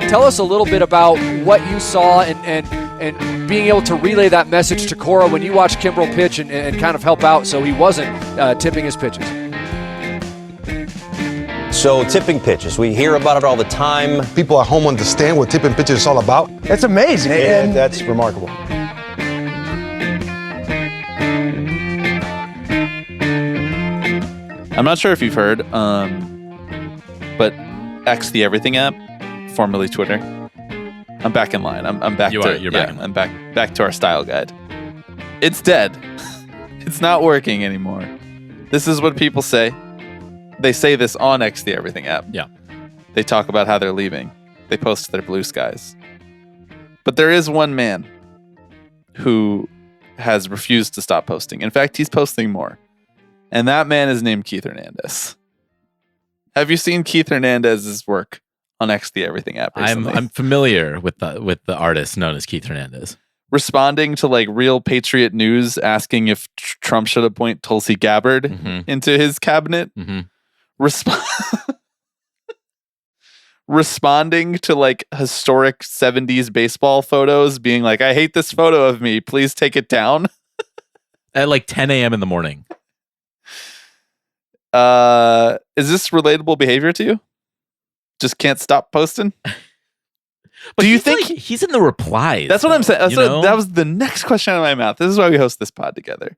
Tell us a little bit about what you saw and being able to relay that message to Cora when you watched Kimbrel pitch and kind of help out so he wasn't tipping his pitches. So tipping pitches, we hear about it all the time. People at home understand what tipping pitches is all about. It's amazing. And that's remarkable. I'm not sure if you've heard, but X the Everything app, formerly Twitter. I'm back in line. I'm back. You're back. I'm back to our style guide. It's dead. It's not working anymore. This is what people say. They say this on X the Everything app. Yeah. They talk about how they're leaving. They post their blue skies. But there is one man who has refused to stop posting. In fact, he's posting more. And that man is named Keith Hernandez. Have you seen Keith Hernandez's work on X the Everything app recently? I'm familiar with the artist known as Keith Hernandez. Responding to like Real Patriot News asking if Trump should appoint Tulsi Gabbard into his cabinet. Responding to like historic 70s baseball photos being like, I hate this photo of me, please take it down. At like 10 a.m. in the morning. Is this relatable behavior to you? Just can't stop posting? But do you think like, he's in the replies? That's what I'm saying. Know? That was the next question out of my mouth. This is why we host this pod together.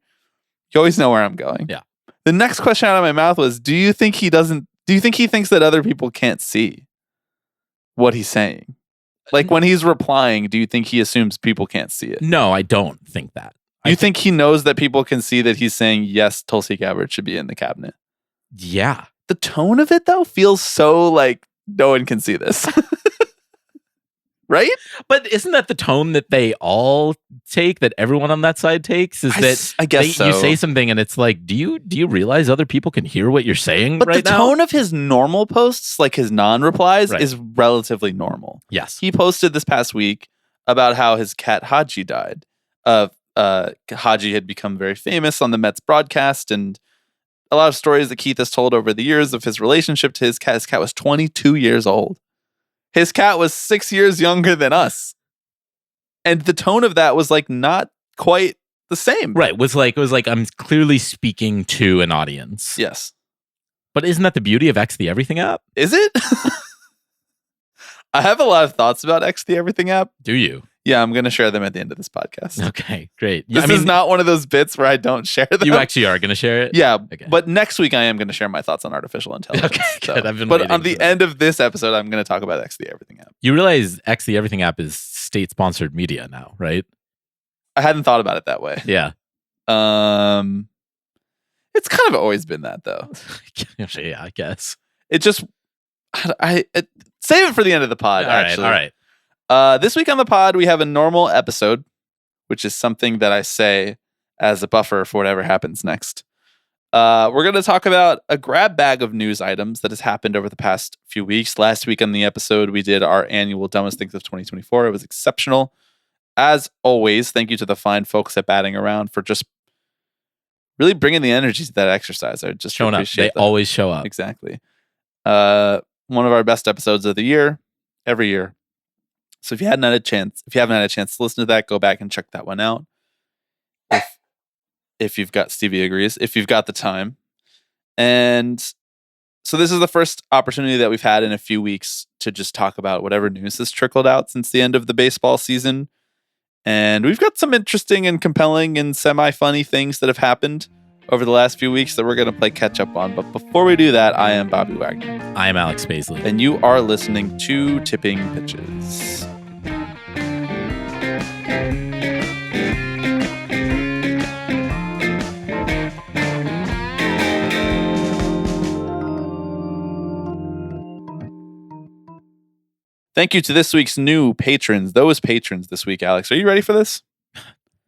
You always know where I'm going. Yeah. The next question out of my mouth was, do you think he thinks that other people can't see what he's saying? Like when he's replying, do you think he assumes people can't see it? No, I don't think that. You think he knows that people can see that he's saying, yes, Tulsi Gabbard should be in the cabinet? Yeah. The tone of it, though, feels so like no one can see this. Right? But isn't that the tone that they all take, that everyone on that side takes? Is that I guess so. You say something and it's like, do you realize other people can hear what you're saying but right now? But the tone of his normal posts, like his non-replies, is relatively normal. Yes. He posted this past week about how his cat Haji died. Haji had become very famous on the Mets broadcast, and a lot of stories that Keith has told over the years of his relationship to his cat. His cat was 22 years old. His cat was 6 years younger than us. And the tone of that was like not quite the same. Right. It was like I'm clearly speaking to an audience. Yes. But isn't that the beauty of X the Everything app? Is it? I have a lot of thoughts about X the Everything app. Do you? Yeah, I'm going to share them at the end of this podcast. Okay, great. This is not one of those bits where I don't share them. You actually are going to share it? Yeah, okay. But next week I am going to share my thoughts on artificial intelligence. Okay, good. I've been but on the end of this episode, I'm going to talk about X the Everything app. You realize X the Everything app is state-sponsored media now, right? I hadn't thought about it that way. Yeah. It's kind of always been that, though. Yeah, I guess. It just... save it for the end of the pod, actually. All right. This week on the pod, we have a normal episode, which is something that I say as a buffer for whatever happens next. We're going to talk about a grab bag of news items that has happened over the past few weeks. Last week on the episode, we did our annual Dumbest Things of 2024. It was exceptional. As always, thank you to the fine folks at Batting Around for just really bringing the energy to that exercise. I just showing up. They always show up. Exactly. One of our best episodes of the year, every year. So if you haven't had a chance to listen to that, go back and check that one out. If you've got Stevie agrees, if you've got the time. And so this is the first opportunity that we've had in a few weeks to just talk about whatever news has trickled out since the end of the baseball season. And we've got some interesting and compelling and semi-funny things that have happened over the last few weeks that we're going to play catch up on. But before we do that, I am Bobby Wagner. I am Alex Baisley. And you are listening to Tipping Pitches. Thank you to this week's new patrons. Those patrons this week, Alex. Are you ready for this?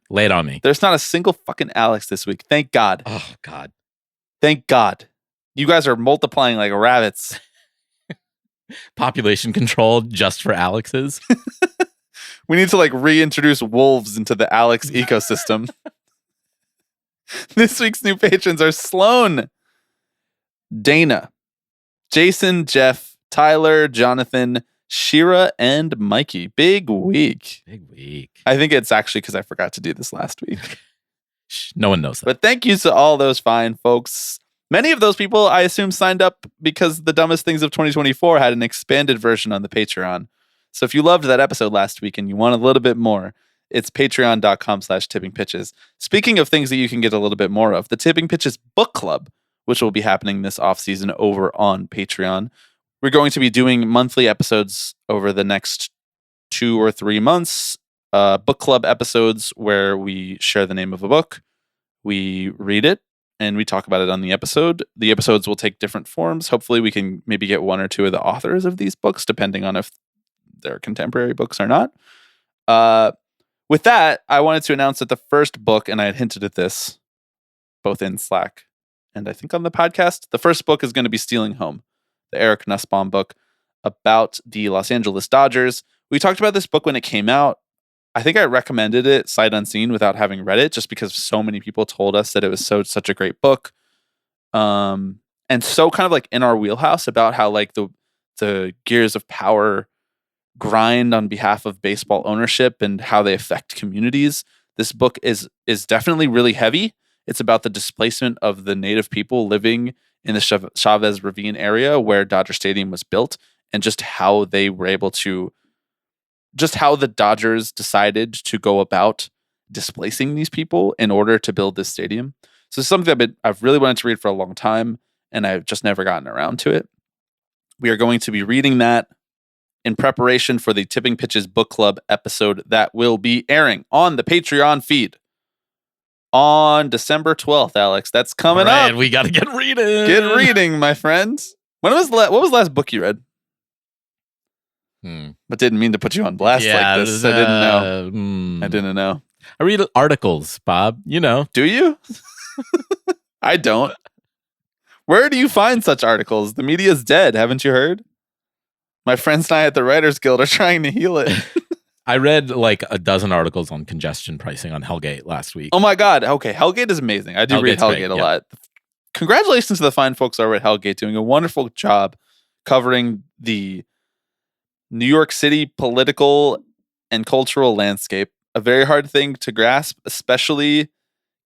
Lay it on me. There's not a single fucking Alex this week. Thank God. Oh, God. Thank God. You guys are multiplying like rabbits. Population control just for Alexes. We need to like reintroduce wolves into the Alex ecosystem. This week's new patrons are Sloan, Dana, Jason, Jeff, Tyler, Jonathan, Shira, and Mikey. Big week. Big week. I think it's actually because I forgot to do this last week. No one knows that. But thank you to all those fine folks. Many of those people, I assume, signed up because the dumbest things of 2024 had an expanded version on the Patreon. So if you loved that episode last week and you want a little bit more, it's patreon.com/tippingpitches. Speaking of things that you can get a little bit more of, the Tipping Pitches Book Club, which will be happening this offseason over on Patreon. We're going to be doing monthly episodes over the next 2 or 3 months. Book club episodes where we share the name of a book, we read it, and we talk about it on the episode. The episodes will take different forms. Hopefully we can maybe get 1 or 2 of the authors of these books, depending on if they're contemporary books or not. With that, I wanted to announce that the first book, and I had hinted at this both in Slack and I think on the podcast, the first book is going to be Stealing Home, the Eric Nussbaum book about the Los Angeles Dodgers. We talked about this book when it came out. I think I recommended it sight unseen without having read it, just because so many people told us that it was such a great book. And so kind of like in our wheelhouse about how like the gears of power grind on behalf of baseball ownership and how they affect communities. This book is definitely really heavy. It's about the displacement of the native people living in the Chavez Ravine area where Dodger Stadium was built, and just how they were able to, just how the Dodgers decided to go about displacing these people in order to build this stadium. So it's something that I've really wanted to read for a long time, and I've just never gotten around to it. We are going to be reading that in preparation for the Tipping Pitches Book Club episode that will be airing on the Patreon feed on December 12th, Alex. That's coming up. We got to get reading. Get reading, my friends. What was the last book you read? But didn't mean to put you on blast like this. I didn't know. I didn't know. I read articles, Bob. You know. Do you? I don't. Where do you find such articles? The media's dead. Haven't you heard? My friends and I at the Writers Guild are trying to heal it. I read like a dozen articles on congestion pricing on Hellgate last week. Oh my God. Okay. Hellgate is amazing. I do read Hellgate a lot. Congratulations to the fine folks over at Hellgate doing a wonderful job covering the New York City political and cultural landscape. A very hard thing to grasp, especially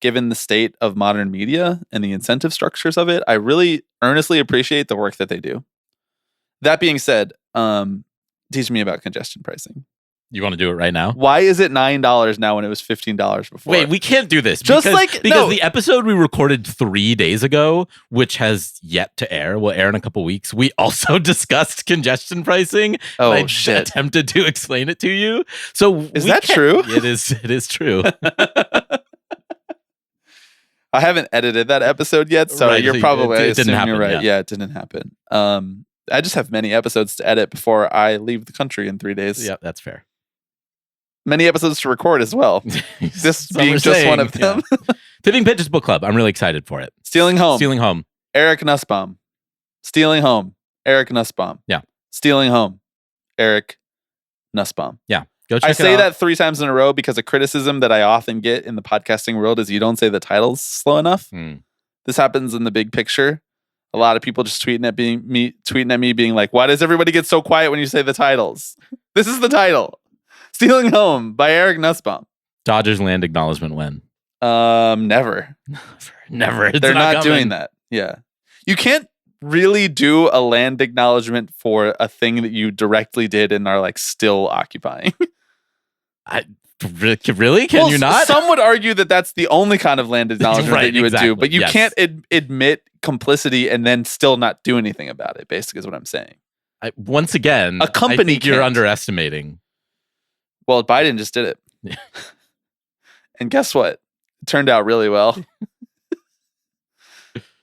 given the state of modern media and the incentive structures of it. I really earnestly appreciate the work that they do. That being said, teach me about congestion pricing. You want to do it right now? Why is it $9 now when it was $15 before? Wait, we can't do this. Because the episode we recorded 3 days ago, which has yet to air, will air in a couple weeks. We also discussed congestion pricing. Oh, I shit. attempted to explain it to you. So is that true? It is true. I haven't edited that episode yet, so right, you're probably it didn't happen, you're right. Yeah, it didn't happen. I just have many episodes to edit before I leave the country in 3 days. Yeah, that's fair. Many episodes to record as well. This being just one of them. Yeah. Tipping Pitches Book Club. I'm really excited for it. Stealing Home. Stealing Home. Eric Nussbaum. Stealing Home. Eric Nussbaum. Yeah. Stealing Home. Eric Nussbaum. Yeah. Go check I it say out. that 3 times in a row because a criticism that I often get in the podcasting world is you don't say the titles slow enough. This happens in the big picture. A lot of people just tweeting at me being like, why does everybody get so quiet when you say the titles? This is the title. Stealing Home by Eric Nussbaum. Dodgers land acknowledgement when? Never. Never. They're not doing that. Yeah. You can't really do a land acknowledgement for a thing that you directly did and are like still occupying. Really? Can you not? Some would argue that that's the only kind of land acknowledgement that you would do, but you can't admit complicity and then still not do anything about it, basically is what I'm saying. Once again, a company I think you're underestimating. Well, Biden just did it. Yeah. And guess what? It turned out really well.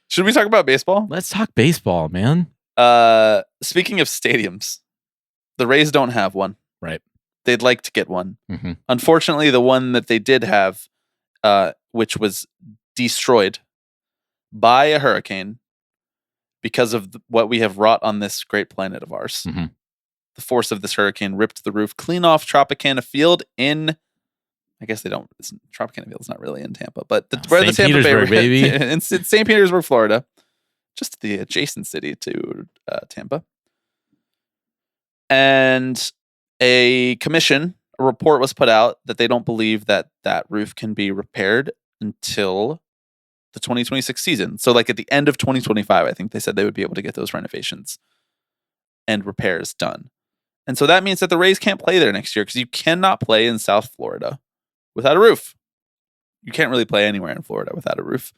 Should we talk about baseball? Let's talk baseball, man. Speaking of stadiums, the Rays don't have one. Right. They'd like to get one. Mm-hmm. Unfortunately, the one that they did have, which was destroyed by a hurricane because of what we have wrought on this great planet of ours. Mm-hmm. The force of this hurricane ripped the roof clean off Tropicana Field in, I guess they don't, Tropicana Field is not really in Tampa, but where the Tampa Bay, baby. in St. Petersburg, Florida. just the adjacent city to Tampa. And a report was put out that they don't believe that roof can be repaired until the 2026 season. So like at the end of 2025, I think they said they would be able to get those renovations and repairs done. And so that means that the Rays can't play there next year because you cannot play in South Florida without a roof. You can't really play anywhere in Florida without a roof.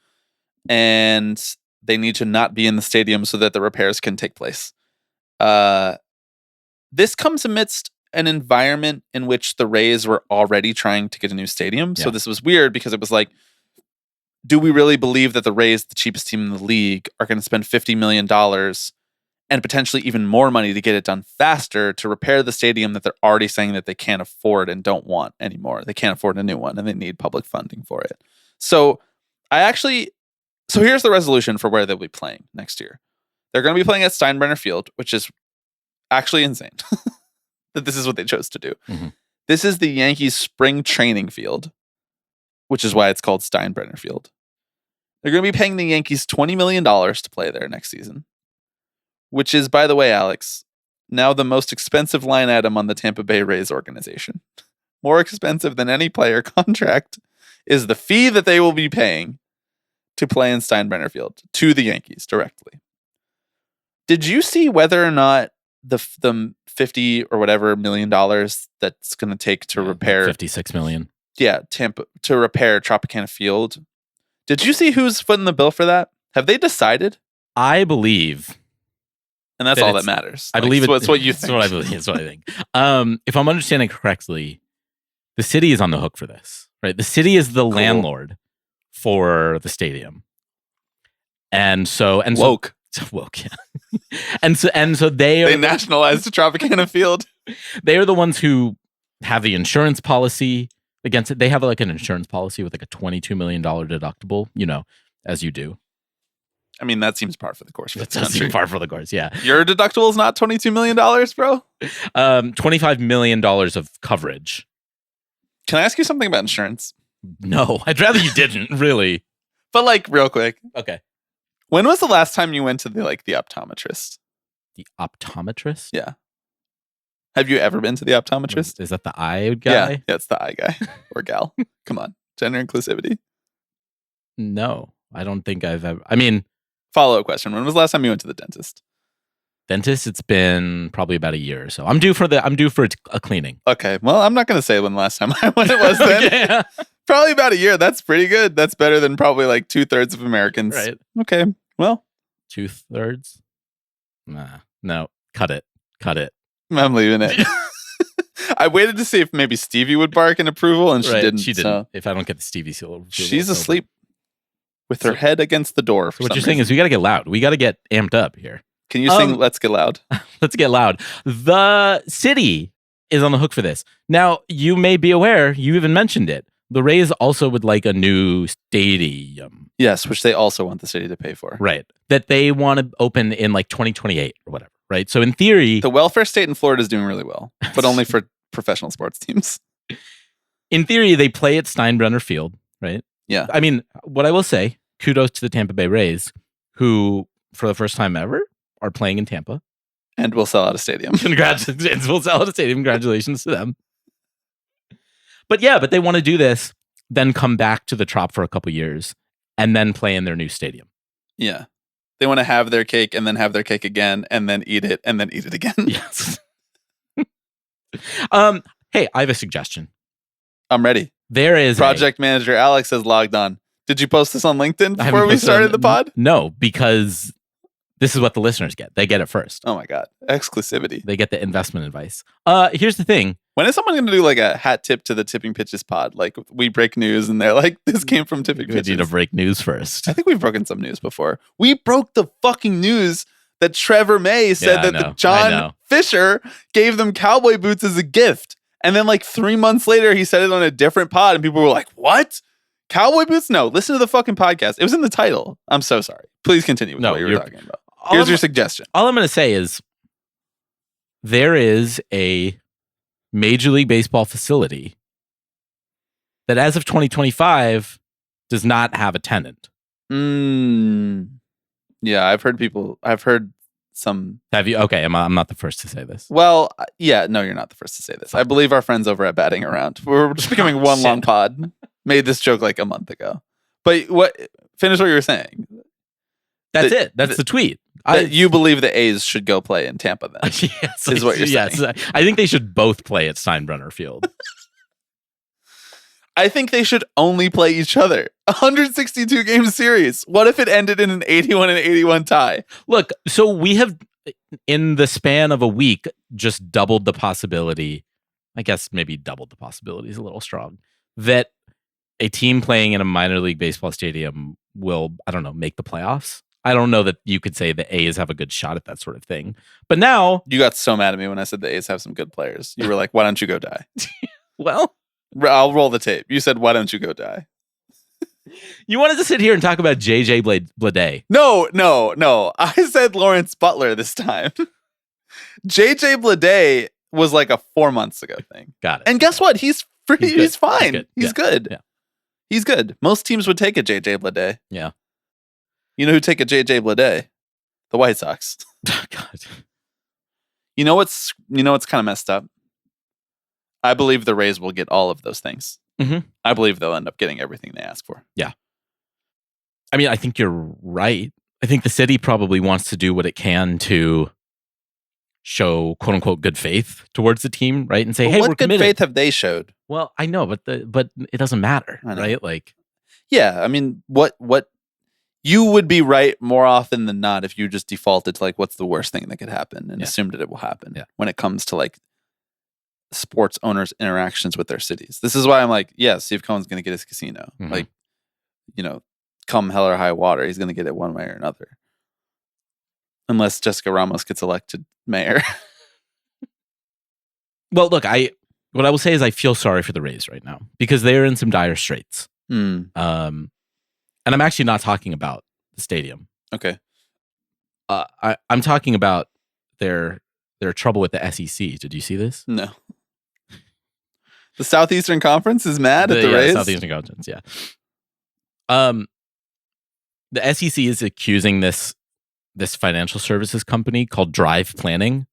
And they need to not be in the stadium so that the repairs can take place. This comes amidst an environment in which the Rays were already trying to get a new stadium. Yeah. So this was weird because it was like, do we really believe that the Rays, the cheapest team in the league, are going to spend $50 million and potentially even more money to get it done faster to repair the stadium that they're already saying that they can't afford and don't want anymore? They can't afford a new one and they need public funding for it. So here's the resolution for where they'll be playing next year. They're going to be playing at Steinbrenner Field, which is actually insane that this is what they chose to do. Mm-hmm. This is the Yankees spring training field, which is why it's called Steinbrenner Field. They're going to be paying the Yankees $20 million to play there next season, which is, by the way, Alex, now the most expensive line item on the Tampa Bay Rays organization. More expensive than any player contract is the fee that they will be paying to play in Steinbrenner Field to the Yankees directly. Did you see whether or not the 50 or whatever million dollars that's going to take to repair 56 million? Yeah, Tampa to repair Tropicana Field. Did you see who's footing the bill for that? Have they decided? I believe, and that's all that matters. I believe it's what you think. That's what I believe. That's what I think. If I'm understanding correctly, the city is on the hook for this, right? The city is the landlord for the stadium, and woke, yeah. and so they nationalized the Tropicana Field. They are the ones who have the insurance policy against it. They have like an insurance policy with like a $22 million deductible, as you do. I mean, that seems par for the course. That does seem par for the course, yeah. Your deductible is not $22 million, bro? $25 million of coverage. Can I ask you something about insurance? No, I'd rather you didn't, really. But like, real quick. Okay. When was the last time you went to the optometrist? The optometrist? Yeah. Have you ever been to the optometrist? Is that the eye guy? Yeah, it's the eye guy or gal. Come on. Gender inclusivity. No, I don't think I've ever. I mean, follow-up question. When was the last time you went to the dentist? Dentist, it's been probably about a year or so. I'm due for a cleaning. Okay. Well, I'm not going to say when the last time I went it was then. Okay. Probably about a year. That's pretty good. That's better than probably like 2/3 of Americans. Right. Okay. Well. 2/3? Nah. No. Cut it. I'm leaving it. I waited to see if maybe Stevie would bark in approval, and she didn't. She didn't. So. If I don't get the Stevie seal, she's asleep with her head against the door. So what you're saying is we got to get loud. We got to get amped up here. Can you sing Let's Get Loud? Let's Get Loud. The city is on the hook for this. Now, you may be aware, you even mentioned it. The Rays also would like a new stadium. Yes, which they also want the city to pay for. Right. That they want to open in like 2028 or whatever. Right. So in theory, the welfare state in Florida is doing really well, but only for professional sports teams. In theory, they play at Steinbrenner Field, right? Yeah. I mean, what I will say, kudos to the Tampa Bay Rays, who for the first time ever are playing in Tampa. And will sell out a stadium. Congratulations. We'll sell out a stadium. Congratulations to them. But they want to do this, then come back to the Trop for a couple years, and then play in their new stadium. Yeah. They want to have their cake and then have their cake again and then eat it and then eat it again. Yes. Hey, I have a suggestion. I'm ready. There is Project manager Alex has logged on. Did you post this on LinkedIn before we started the pod? No, because this is what the listeners get. They get it first. Oh my God. Exclusivity. They get the investment advice. Here's the thing. When is someone going to do like a hat tip to the Tipping Pitches pod? Like we break news and they're like, this came from Tipping Pitches. We need to break news first. I think we've broken some news before. We broke the fucking news that Trevor May said that John Fisher gave them cowboy boots as a gift. And then like 3 months later, he said it on a different pod and people were like, what? Cowboy boots? No, listen to the fucking podcast. It was in the title. I'm so sorry. Please continue with what you were talking about. Here's your suggestion. All I'm going to say is there is a Major League Baseball facility that as of 2025 does not have a tenant. Yeah, I've heard some. Have you? Okay, I'm not the first to say this. Well, yeah, no, you're not the first to say this. I believe our friends over at Batting Around, we're just becoming one long pod, made this joke like a month ago. But finish what you were saying. That's it. That's the tweet. You believe the A's should go play in Tampa then? Yes, is what you're saying. Yes, I think they should both play at Steinbrenner Field. I think they should only play each other. 162 game series. What if it ended in an 81-81 tie? Look, so we have, in the span of a week, just doubled the possibility. I guess maybe doubled the possibility is a little strong. That a team playing in a minor league baseball stadium will, I don't know, make the playoffs. I don't know that you could say the A's have a good shot at that sort of thing. But now... You got so mad at me when I said the A's have some good players. You were like, why don't you go die? Well... I'll roll the tape. You said, why don't you go die? You wanted to sit here and talk about JJ Bleday. No. I said Lawrence Butler this time. JJ Bleday was like a 4 months ago thing. Got it. And guess what? He's fine. He's good. Yeah. He's good. Most teams would take a JJ Bleday. Yeah. You know who take a JJ Bleday? The White Sox. God. You know what's kind of messed up? I believe the Rays will get all of those things. Mm-hmm. I believe they'll end up getting everything they ask for. Yeah. I mean, I think you're right. I think the city probably wants to do what it can to show "quote unquote" good faith towards the team, right? And say, "Hey, we're what committed." good faith have they showed? Well, I know, but it doesn't matter, right? Like, yeah, I mean, what you would be right more often than not if you just defaulted to like, what's the worst thing that could happen and assumed that it will happen. Yeah. When it comes to like sports owners' interactions with their cities, this is why I'm like, yeah, Steve Cohen's going to get his casino. Mm-hmm. Like, come hell or high water, he's going to get it one way or another. Unless Jessica Ramos gets elected mayor. Well, look, what I will say is I feel sorry for the Rays right now because they are in some dire straits. And I'm actually not talking about the stadium. Okay. I'm talking about their trouble with the SEC. Did you see this? No. The Southeastern Conference is mad at the Rays? Southeastern Conference, yeah. The SEC is accusing this financial services company called Drive Planning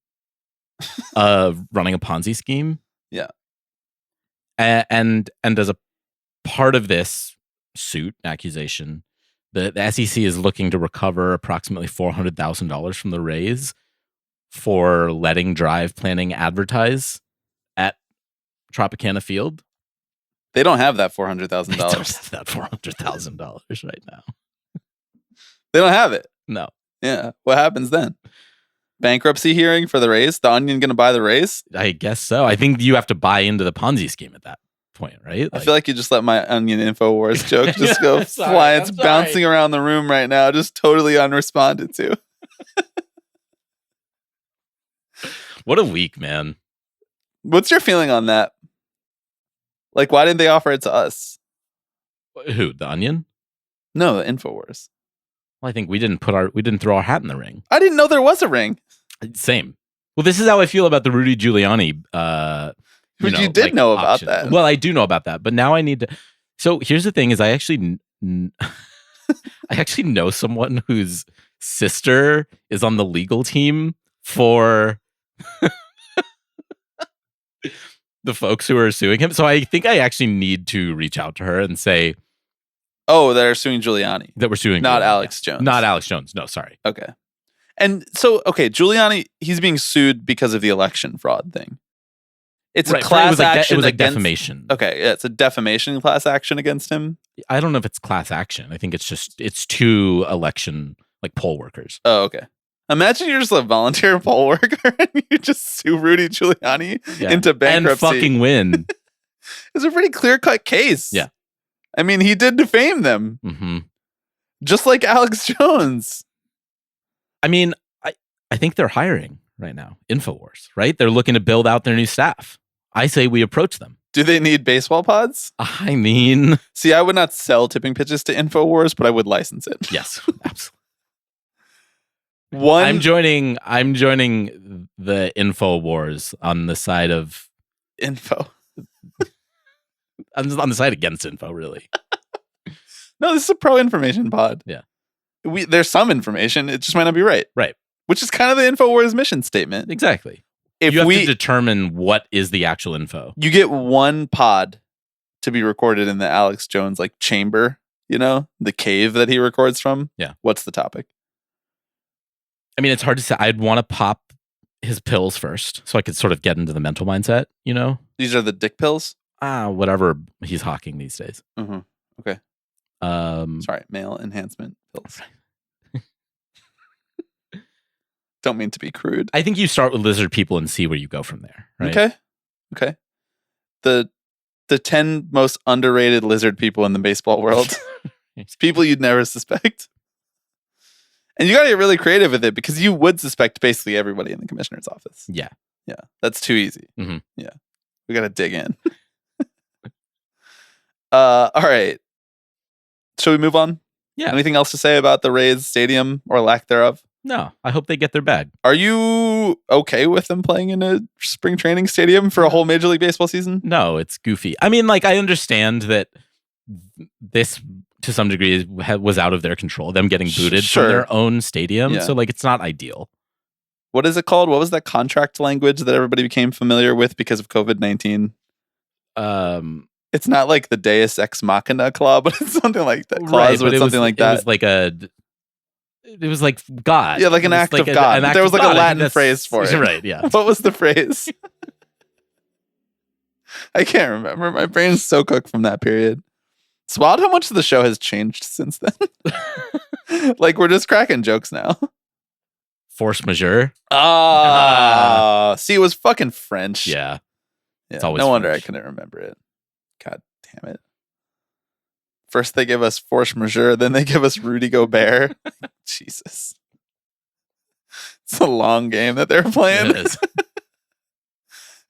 of running a Ponzi scheme. Yeah. And as a part of this suit accusation, the SEC is looking to recover approximately $400,000 from the Rays for letting Drive Planning advertise at Tropicana Field. They don't have that $400,000. They don't have that $400,000 right now. They don't have it. No. Yeah. What happens then? Bankruptcy hearing for the Rays? The Onion going to buy the Rays? I guess so. I think you have to buy into the Ponzi scheme at that point, right? I feel like you just let my Onion InfoWars joke just go fly. It's bouncing around the room right now, just totally unresponded to. What a week, man. What's your feeling on that? Like, why didn't they offer it to us? Who? The Onion? No, the InfoWars. Well, I think we didn't throw our hat in the ring. I didn't know there was a ring. Same. Well, this is how I feel about the Rudy Giuliani. You did know about option. that. Well, I do know about that, but now I need to. So here's the thing: is I actually know someone whose sister is on the legal team for the folks who are suing him. So I think I actually need to reach out to her and say, "Oh, they're suing Giuliani. That we're suing, not Giuliani. Alex Jones. Not Alex Jones. No, sorry. Okay." And so, Giuliani, he's being sued because of the election fraud thing. It's a class action. It was like against, defamation. Okay, yeah, it's a defamation class action against him. I don't know if it's class action. I think it's two election like poll workers. Oh, okay. Imagine you're just a volunteer poll worker and you just sue Rudy Giuliani into bankruptcy and fucking win. It's a pretty clear-cut case. Yeah, I mean, he did defame them, just like Alex Jones. I mean, I think they're hiring right now. InfoWars, right? They're looking to build out their new staff. I say we approach them. Do they need baseball pods? I mean, see, I would not sell tipping pitches to InfoWars, but I would license it. Yes, absolutely. I'm joining the InfoWars on the side of info. On the side against info, really. No, this is a pro information pod. Yeah. there's some information. It just might not be right. Right. Which is kind of the InfoWars mission statement. Exactly. If you have to determine what is the actual info. You get one pod to be recorded in the Alex Jones like chamber, the cave that he records from. Yeah. What's the topic? I mean, it's hard to say. I'd want to pop his pills first so I could sort of get into the mental mindset, These are the dick pills? Whatever he's hawking these days. Mm-hmm. Okay. Sorry, male enhancement pills. Don't mean to be crude. I think you start with lizard people and see where you go from there. Right? Okay. The 10 most underrated lizard people in the baseball world. People you'd never suspect. And you got to get really creative with it because you would suspect basically everybody in the commissioner's office. Yeah. Yeah. That's too easy. Mm-hmm. Yeah. We got to dig in. All right. Shall we move on? Yeah. Anything else to say about the Rays stadium or lack thereof? No, I hope they get their bag. Are you okay with them playing in a spring training stadium for a whole Major League Baseball season? No, it's goofy. I mean, I understand that this, to some degree, was out of their control. Them getting booted from their own stadium. Yeah. So, it's not ideal. What is it called? What was that contract language that everybody became familiar with because of COVID-19? It's not like the Deus Ex Machina clause, but it's something like that. Clause, right, something like that. It was like God. Yeah, like an act of God. There was like a Latin phrase for it. Right, yeah. What was the phrase? I can't remember. My brain's so cooked from that period. It's wild how much the show has changed since then. We're just cracking jokes now. Force majeure. See, it was fucking French. Yeah. It's always no wonder I couldn't remember it. God damn it. First they give us force majeure, then they give us Rudy Gobert. Jesus. It's a long game that they're playing. It is.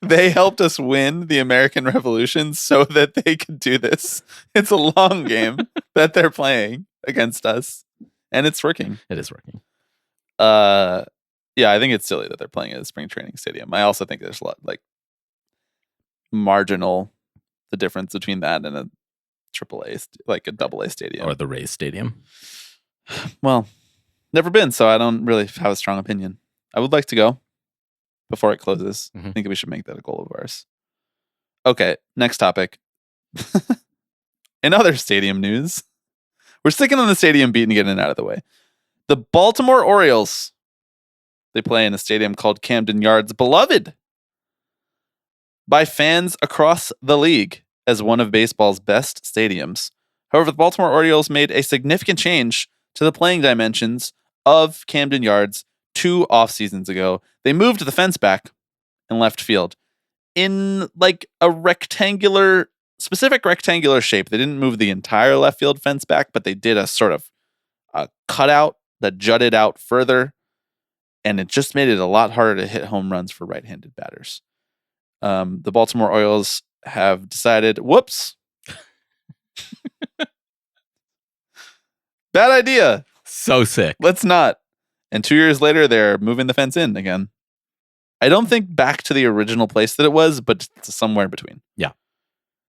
They helped us win the American Revolution so that they could do this. It's a long game that they're playing against us. And it's working. It is working. Yeah, I think it's silly that they're playing at a spring training stadium. I also think there's a lot marginal the difference between that and a AAA, a AA stadium. Or the Rays stadium. Well, never been, so I don't really have a strong opinion. I would like to go before it closes. Mm-hmm. I think we should make that a goal of ours. Okay, next topic. In other stadium news, we're sticking on the stadium beat and getting it out of the way. The Baltimore Orioles, they play in a stadium called Camden Yards, beloved by fans across the league as one of baseball's best stadiums. However, the Baltimore Orioles made a significant change to the playing dimensions of Camden Yards 2 off seasons ago. They moved the fence back in left field in a specific rectangular shape. They didn't move the entire left field fence back, but they did a sort of a cutout that jutted out further, and it just made it a lot harder to hit home runs for right-handed batters. The Baltimore Orioles have decided, whoops. Bad idea. So sick. Let's not. And 2 years later, they're moving the fence in again. I don't think back to the original place that it was, but somewhere in between. Yeah.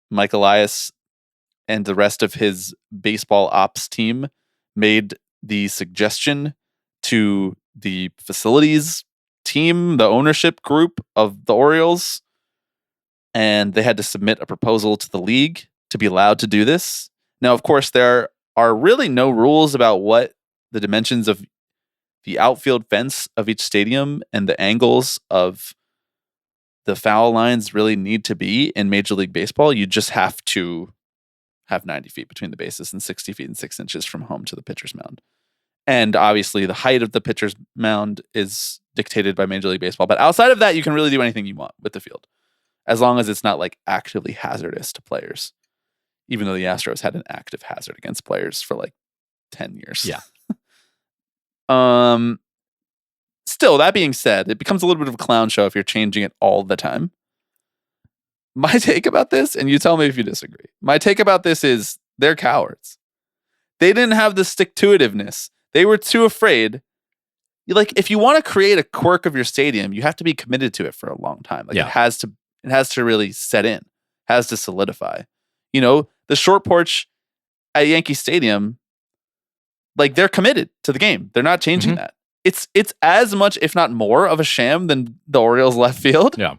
Mike Elias and the rest of his baseball ops team made the suggestion to the facilities team, the ownership group of the Orioles, and they had to submit a proposal to the league to be allowed to do this. Now, of course, there are really no rules about what the dimensions of the outfield fence of each stadium and the angles of the foul lines really need to be in Major League Baseball. You just have to have 90 feet between the bases and 60 feet and 6 inches from home to the pitcher's mound. And obviously, the height of the pitcher's mound is dictated by Major League Baseball. But outside of that, you can really do anything you want with the field, as long as it's not actively hazardous to players. Even though the Astros had an active hazard against players for 10 years. Yeah. Still, that being said, it becomes a little bit of a clown show if you're changing it all the time. My take about this, and you tell me if you disagree. My take about this is they're cowards. They didn't have the stick-to-itiveness. They were too afraid. If you want to create a quirk of your stadium, you have to be committed to it for a long time. It has to really set in, has to solidify. The short porch at Yankee Stadium, Like they're committed to the game. They're not changing that. It's as much, if not more, of a sham than the Orioles left field. Yeah.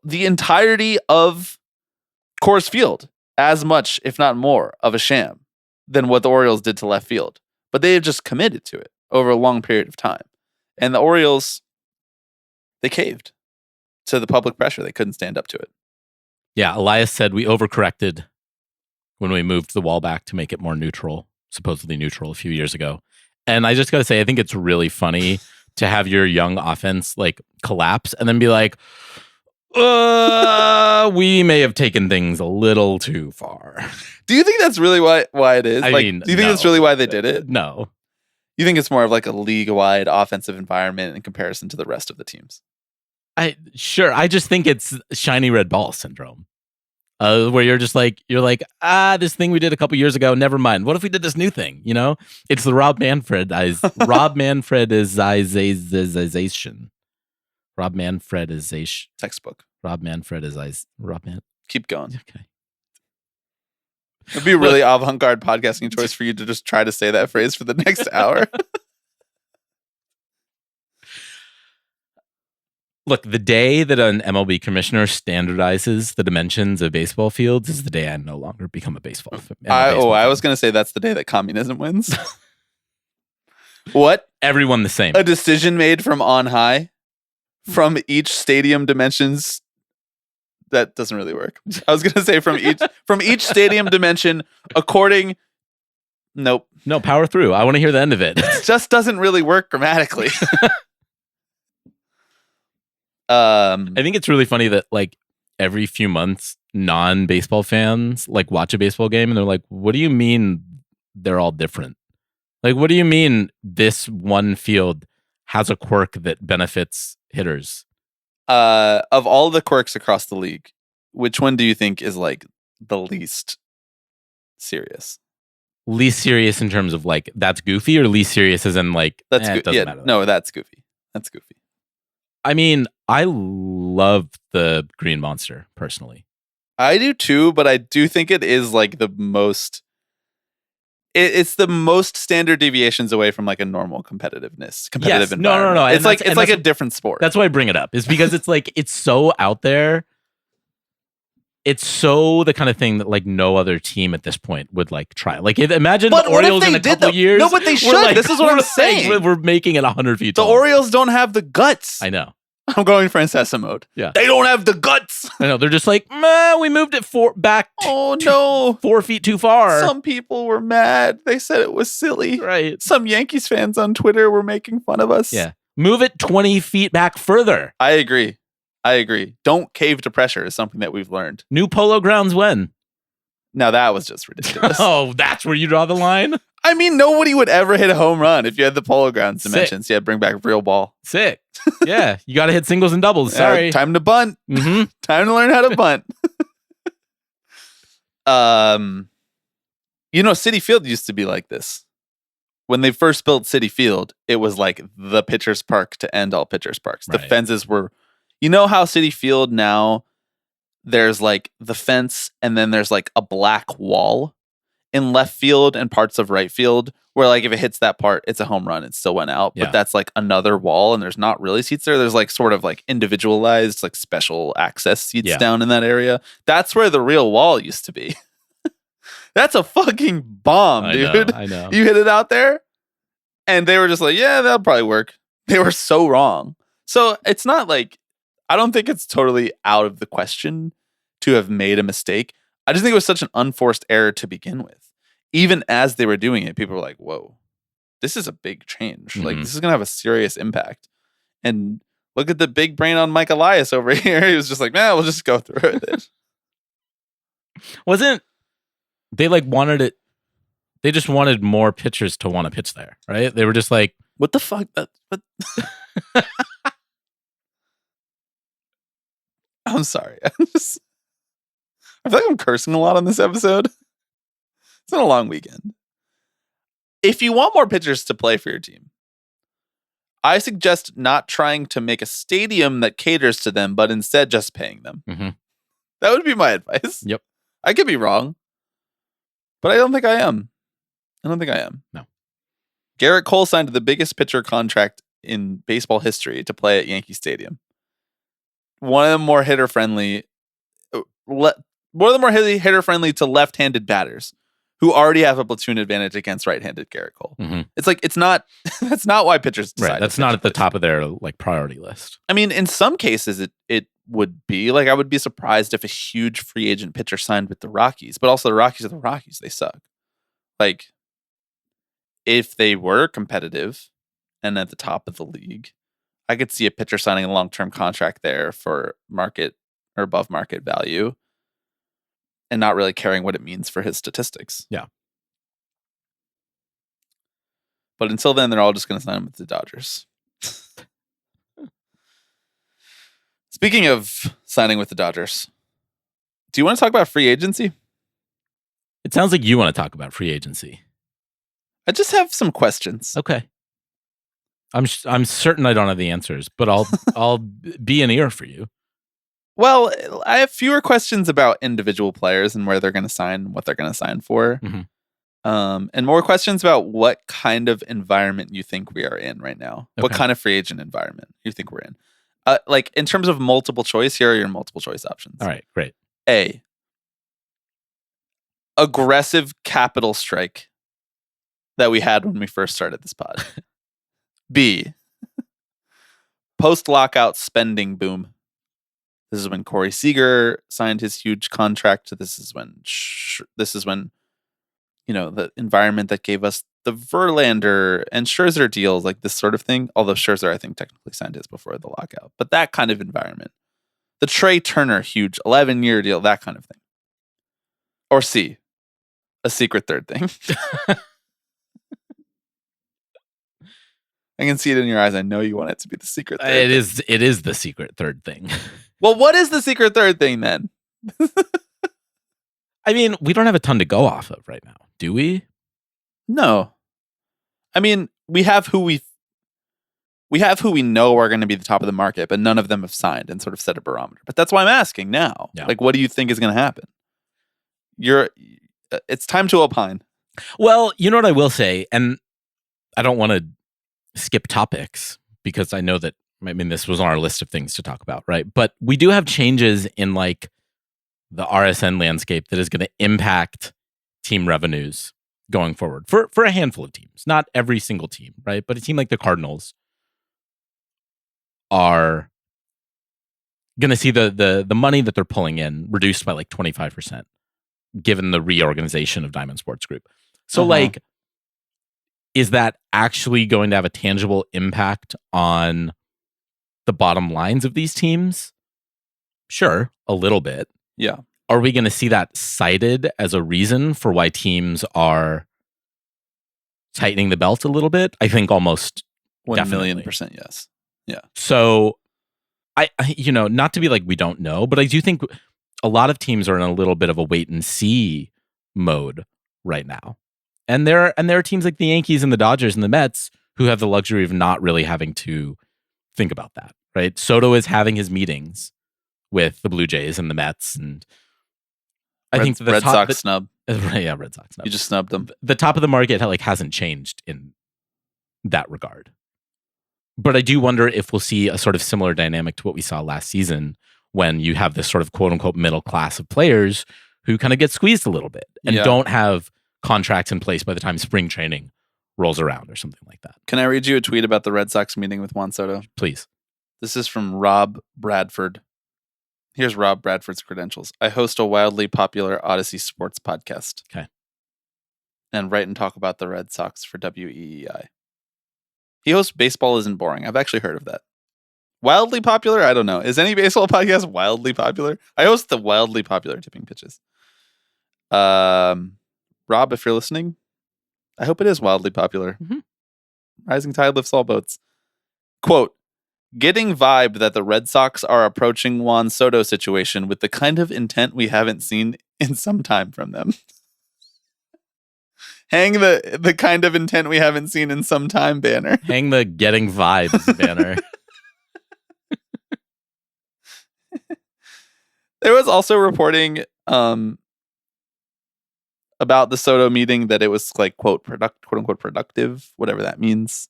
The entirety of Coors Field, as much, if not more, of a sham than what the Orioles did to left field. But they have just committed to it over a long period of time. And the Orioles, they caved to the public pressure. They couldn't stand up to it. Yeah, Elias said we overcorrected when we moved the wall back to make it more neutral, supposedly neutral a few years ago. And I just got to say, I think it's really funny to have your young offense like collapse and then be like, we may have taken things a little too far. Do you think that's really why it is? I mean, do you think that's really why they did it? No. You think it's more of like a league-wide offensive environment in comparison to the rest of the teams? I just think it's shiny red ball syndrome. Where you're like, this thing we did a couple years ago, never mind. What if we did this new thing? You know, it's the Rob Manfredization. Rob Manfredization. Textbook. Rob Manfredization. Keep going. Okay. It'd be a really avant-garde podcasting choice for you to just try to say that phrase for the next hour. Look, the day that an MLB commissioner standardizes the dimensions of baseball fields is the day I no longer become a baseball fan. I was going to say that's the day that communism wins. What? Everyone the same. A decision made from on high, from each stadium dimensions. That doesn't really work. I was going to say from each stadium dimension, according. Nope. No, power through. I want to hear the end of it. It just doesn't really work grammatically. I think it's really funny that like every few months, non-baseball fans like watch a baseball game and they're like, "What do you mean they're all different? Like, what do you mean this one field has a quirk that benefits hitters?" Of all the quirks across the league, which one do you think is like the least serious? Least serious in terms of like that's goofy, or least serious as in like that's it doesn't matter. No, that's goofy. That's goofy. I mean, I love the Green Monster personally. I do too, but I do think it is like the most. It's the most standard deviations away from like a normal competitive environment. No. It's like a different sport. That's why I bring it up. Is because it's like it's so out there. It's so the kind of thing that like no other team at this point would like try. Like imagine the Orioles in a couple years. No, but they should. Like, this is what I'm saying. We're making it 100 feet tall. The Orioles don't have the guts. I know. I'm going Francesa mode. Yeah. They don't have the guts. I know. They're just like, we moved it 4 feet too far. Some people were mad. They said it was silly. Right. Some Yankees fans on Twitter were making fun of us. Yeah. Move it 20 feet back further. I agree. Don't cave to pressure is something that we've learned. New Polo Grounds when? Now that was just ridiculous. Oh, that's where you draw the line? I mean, nobody would ever hit a home run if you had the Polo Grounds dimensions. Yeah, bring back a real ball. Sick. Yeah, you got to hit singles and doubles. Sorry. Time to bunt. Mm-hmm. Time to learn how to bunt. Citi Field used to be like this. When they first built Citi Field, it was like the pitcher's park to end all pitcher's parks. The fences were, you know how Citi Field now, there's like the fence and then there's like a black wall in left field and parts of right field where like if it hits that part, it's a home run. It still went out, but that's like another wall and there's not really seats there. There's like sort of like individualized, like special access seats down in that area. That's where the real wall used to be. That's a fucking bomb, dude. I know. You hit it out there and they were just like, yeah, that'll probably work. They were so wrong. So it's not like, I don't think it's totally out of the question to have made a mistake. I just think it was such an unforced error to begin with. Even as they were doing it, people were like, whoa, this is a big change. Like, this is going to have a serious impact. And look at the big brain on Mike Elias over here. He was just like, man, we'll just go through it. Wasn't they like wanted it? They just wanted more pitchers to want to pitch there, right? They were just like, what the fuck? I'm sorry. I feel like I'm cursing a lot on this episode. It's been a long weekend. If you want more pitchers to play for your team, I suggest not trying to make a stadium that caters to them, but instead just paying them. Mm-hmm. That would be my advice. Yep. I could be wrong, but I don't think I am. I don't think I am. No. Garrett Cole signed the biggest pitcher contract in baseball history to play at Yankee Stadium. One of them more hitter-friendly to left-handed batters who already have a platoon advantage against right-handed Garrett Cole. Mm-hmm. It's like, it's not, that's not why pitchers decide. Right. That's not at the top of their like priority list. I mean, in some cases it would be. Like, I would be surprised if a huge free agent pitcher signed with the Rockies, but also the Rockies are the Rockies. They suck. Like, if they were competitive and at the top of the league, I could see a pitcher signing a long-term contract there for market or above market value and not really caring what it means for his statistics. Yeah. But until then, they're all just going to sign him with the Dodgers. Speaking of signing with the Dodgers, do you want to talk about free agency? It sounds like you want to talk about free agency. I just have some questions. Okay. I'm certain I don't have the answers, but I'll be an ear for you. Well, I have fewer questions about individual players and where they're going to sign, what they're going to sign for. Mm-hmm. And more questions about what kind of environment you think we are in right now. Okay. What kind of free agent environment you think we're in. Like, in terms of multiple choice, here are your multiple choice options. All right, great. A, aggressive capital strike that we had when we first started this pod. B, post-lockout spending boom. This is when Corey Seager signed his huge contract. This is when the environment that gave us the Verlander and Scherzer deals, like this sort of thing. Although Scherzer, I think, technically signed his before the lockout. But that kind of environment. The Trey Turner huge 11-year deal, that kind of thing. Or C, a secret third thing. I can see it in your eyes. I know you want it to be the secret third thing. It is the secret third thing. Well, what is the secret third thing then? I mean, we don't have a ton to go off of right now, do we? No. I mean, we have who we know are going to be the top of the market, but none of them have signed and sort of set a barometer. But that's why I'm asking now. Yeah. Like, what do you think is going to happen? It's time to opine. Well, you know what I will say, and I don't want to skip topics because I know that, I mean, this was on our list of things to talk about, right? But we do have changes in like the RSN landscape that is going to impact team revenues going forward for a handful of teams, not every single team, right? But a team like the Cardinals are going to see the money that they're pulling in reduced by like 25%, given the reorganization of Diamond Sports Group. So like, is that actually going to have a tangible impact on the bottom lines of these teams? Sure, a little bit. Yeah. Are we going to see that cited as a reason for why teams are tightening the belt a little bit? I think almost 1,000,000% yes. Yeah. So I not to be like we don't know, but I do think a lot of teams are in a little bit of a wait and see mode right now. And there are teams like the Yankees and the Dodgers and the Mets who have the luxury of not really having to think about that, right? Soto is having his meetings with the Blue Jays and the Mets, and I think the Red Sox snub. Yeah, Red Sox snub. You just snubbed them. The top of the market hasn't changed in that regard. But I do wonder if we'll see a sort of similar dynamic to what we saw last season when you have this sort of quote unquote middle class of players who kind of get squeezed a little bit and don't have contracts in place by the time spring training rolls around or something like that. Can I read you a tweet about the Red Sox meeting with Juan Soto? Please. This is from Rob Bradford. Here's Rob Bradford's credentials. I host a wildly popular Odyssey sports podcast. Okay. And write and talk about the Red Sox for WEEI. He hosts Baseball Isn't Boring. I've actually heard of that. Wildly popular? I don't know. Is any baseball podcast wildly popular? I host the wildly popular Tipping Pitches. Rob, if you're listening, I hope it is wildly popular. Mm-hmm. Rising tide lifts all boats. Quote, getting vibe that the Red Sox are approaching Juan Soto situation with the kind of intent we haven't seen in some time from them. Hang the kind of intent we haven't seen in some time banner. Hang the getting vibes banner. There was also reporting about the Soto meeting that it was like quote unquote productive, whatever that means.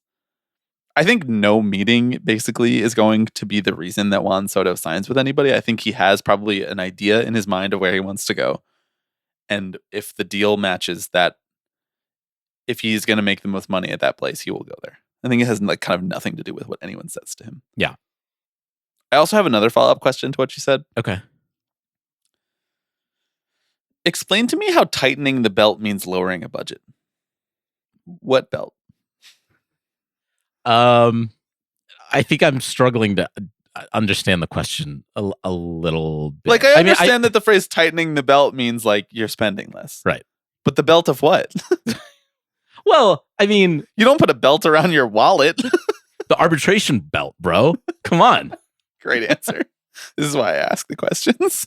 I think no meeting basically is going to be the reason that Juan Soto signs with anybody. I think he has probably an idea in his mind of where he wants to go. And if the deal matches that, if he's going to make the most money at that place, he will go there. I think it has like kind of nothing to do with what anyone says to him. Yeah. I also have another follow-up question to what you said. Okay. Explain to me how tightening the belt means lowering a budget. What belt? I think I'm struggling to understand the question a little bit. Like, I understand that the phrase tightening the belt means like you're spending less. Right. But the belt of what? Well, I mean, you don't put a belt around your wallet. The arbitration belt, bro. Come on. Great answer. This is why I ask the questions.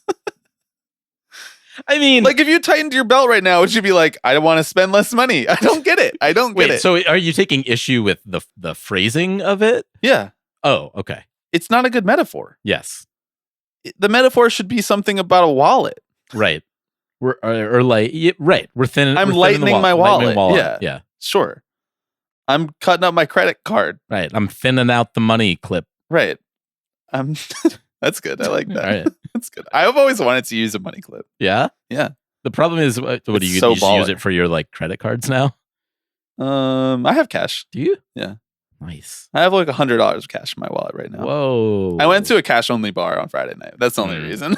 I mean, like, if you tightened your belt right now, would you be like, I want to spend less money? I don't get it. I don't get it. So are you taking issue with the phrasing of it? Yeah. Oh, okay. It's not a good metaphor. Yes. The metaphor should be something about a wallet. Right. Right. We're thin. I'm we're lightening my wallet. Yeah. Yeah. Sure. I'm cutting up my credit card. Right. I'm thinning out the money clip. Right. That's good. I like that. Right. That's good. I've always wanted to use a money clip. Yeah? Yeah. The problem is, what do you so just use it for your like credit cards now? I have cash. Do you? Yeah. Nice. I have like $100 of cash in my wallet right now. Whoa. I went to a cash only bar on Friday night. That's the only reason.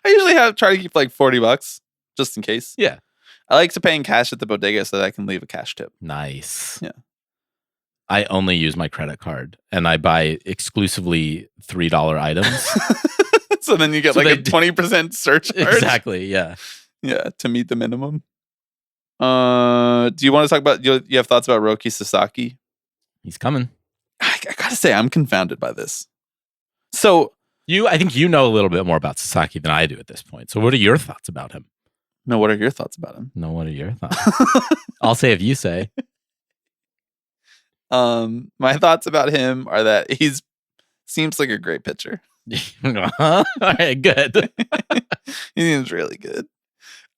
I usually try to keep like $40 just in case. Yeah. I like to pay in cash at the bodega so that I can leave a cash tip. Nice. Yeah. I only use my credit card and I buy exclusively $3 items. So then you get like a 20% surcharge. Exactly. Yeah. Yeah. To meet the minimum. Do you want to talk about, you have thoughts about Roki Sasaki? He's coming. I gotta say, I'm confounded by this. So I think you know a little bit more about Sasaki than I do at this point. So what are your thoughts about him? No, what are your thoughts about him? No, what are your thoughts? I'll say if you say. My thoughts about him are that seems like a great pitcher. All right, good. He seems really good.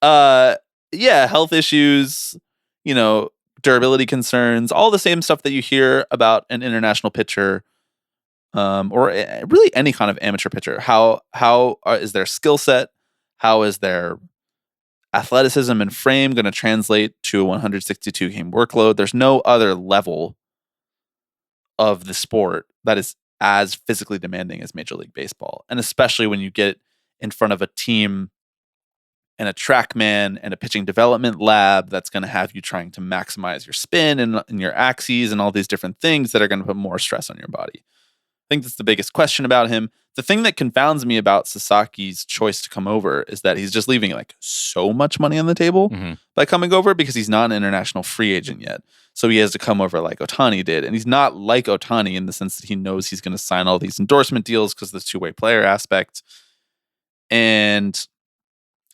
Yeah, health issues, durability concerns, all the same stuff that you hear about an international pitcher, or really any kind of amateur pitcher. How is their skill set? How is their athleticism and frame going to translate to a 162 game workload? There's no other level of the sport that is as physically demanding as Major League Baseball. And especially when you get in front of a team and a TrackMan and a pitching development lab that's going to have you trying to maximize your spin and your axes and all these different things that are going to put more stress on your body. I think that's the biggest question about him. The thing that confounds me about Sasaki's choice to come over is that he's just leaving like so much money on the table by coming over because he's not an international free agent yet. So he has to come over like Ohtani did. And he's not like Ohtani in the sense that he knows he's going to sign all these endorsement deals because of the two-way player aspect. And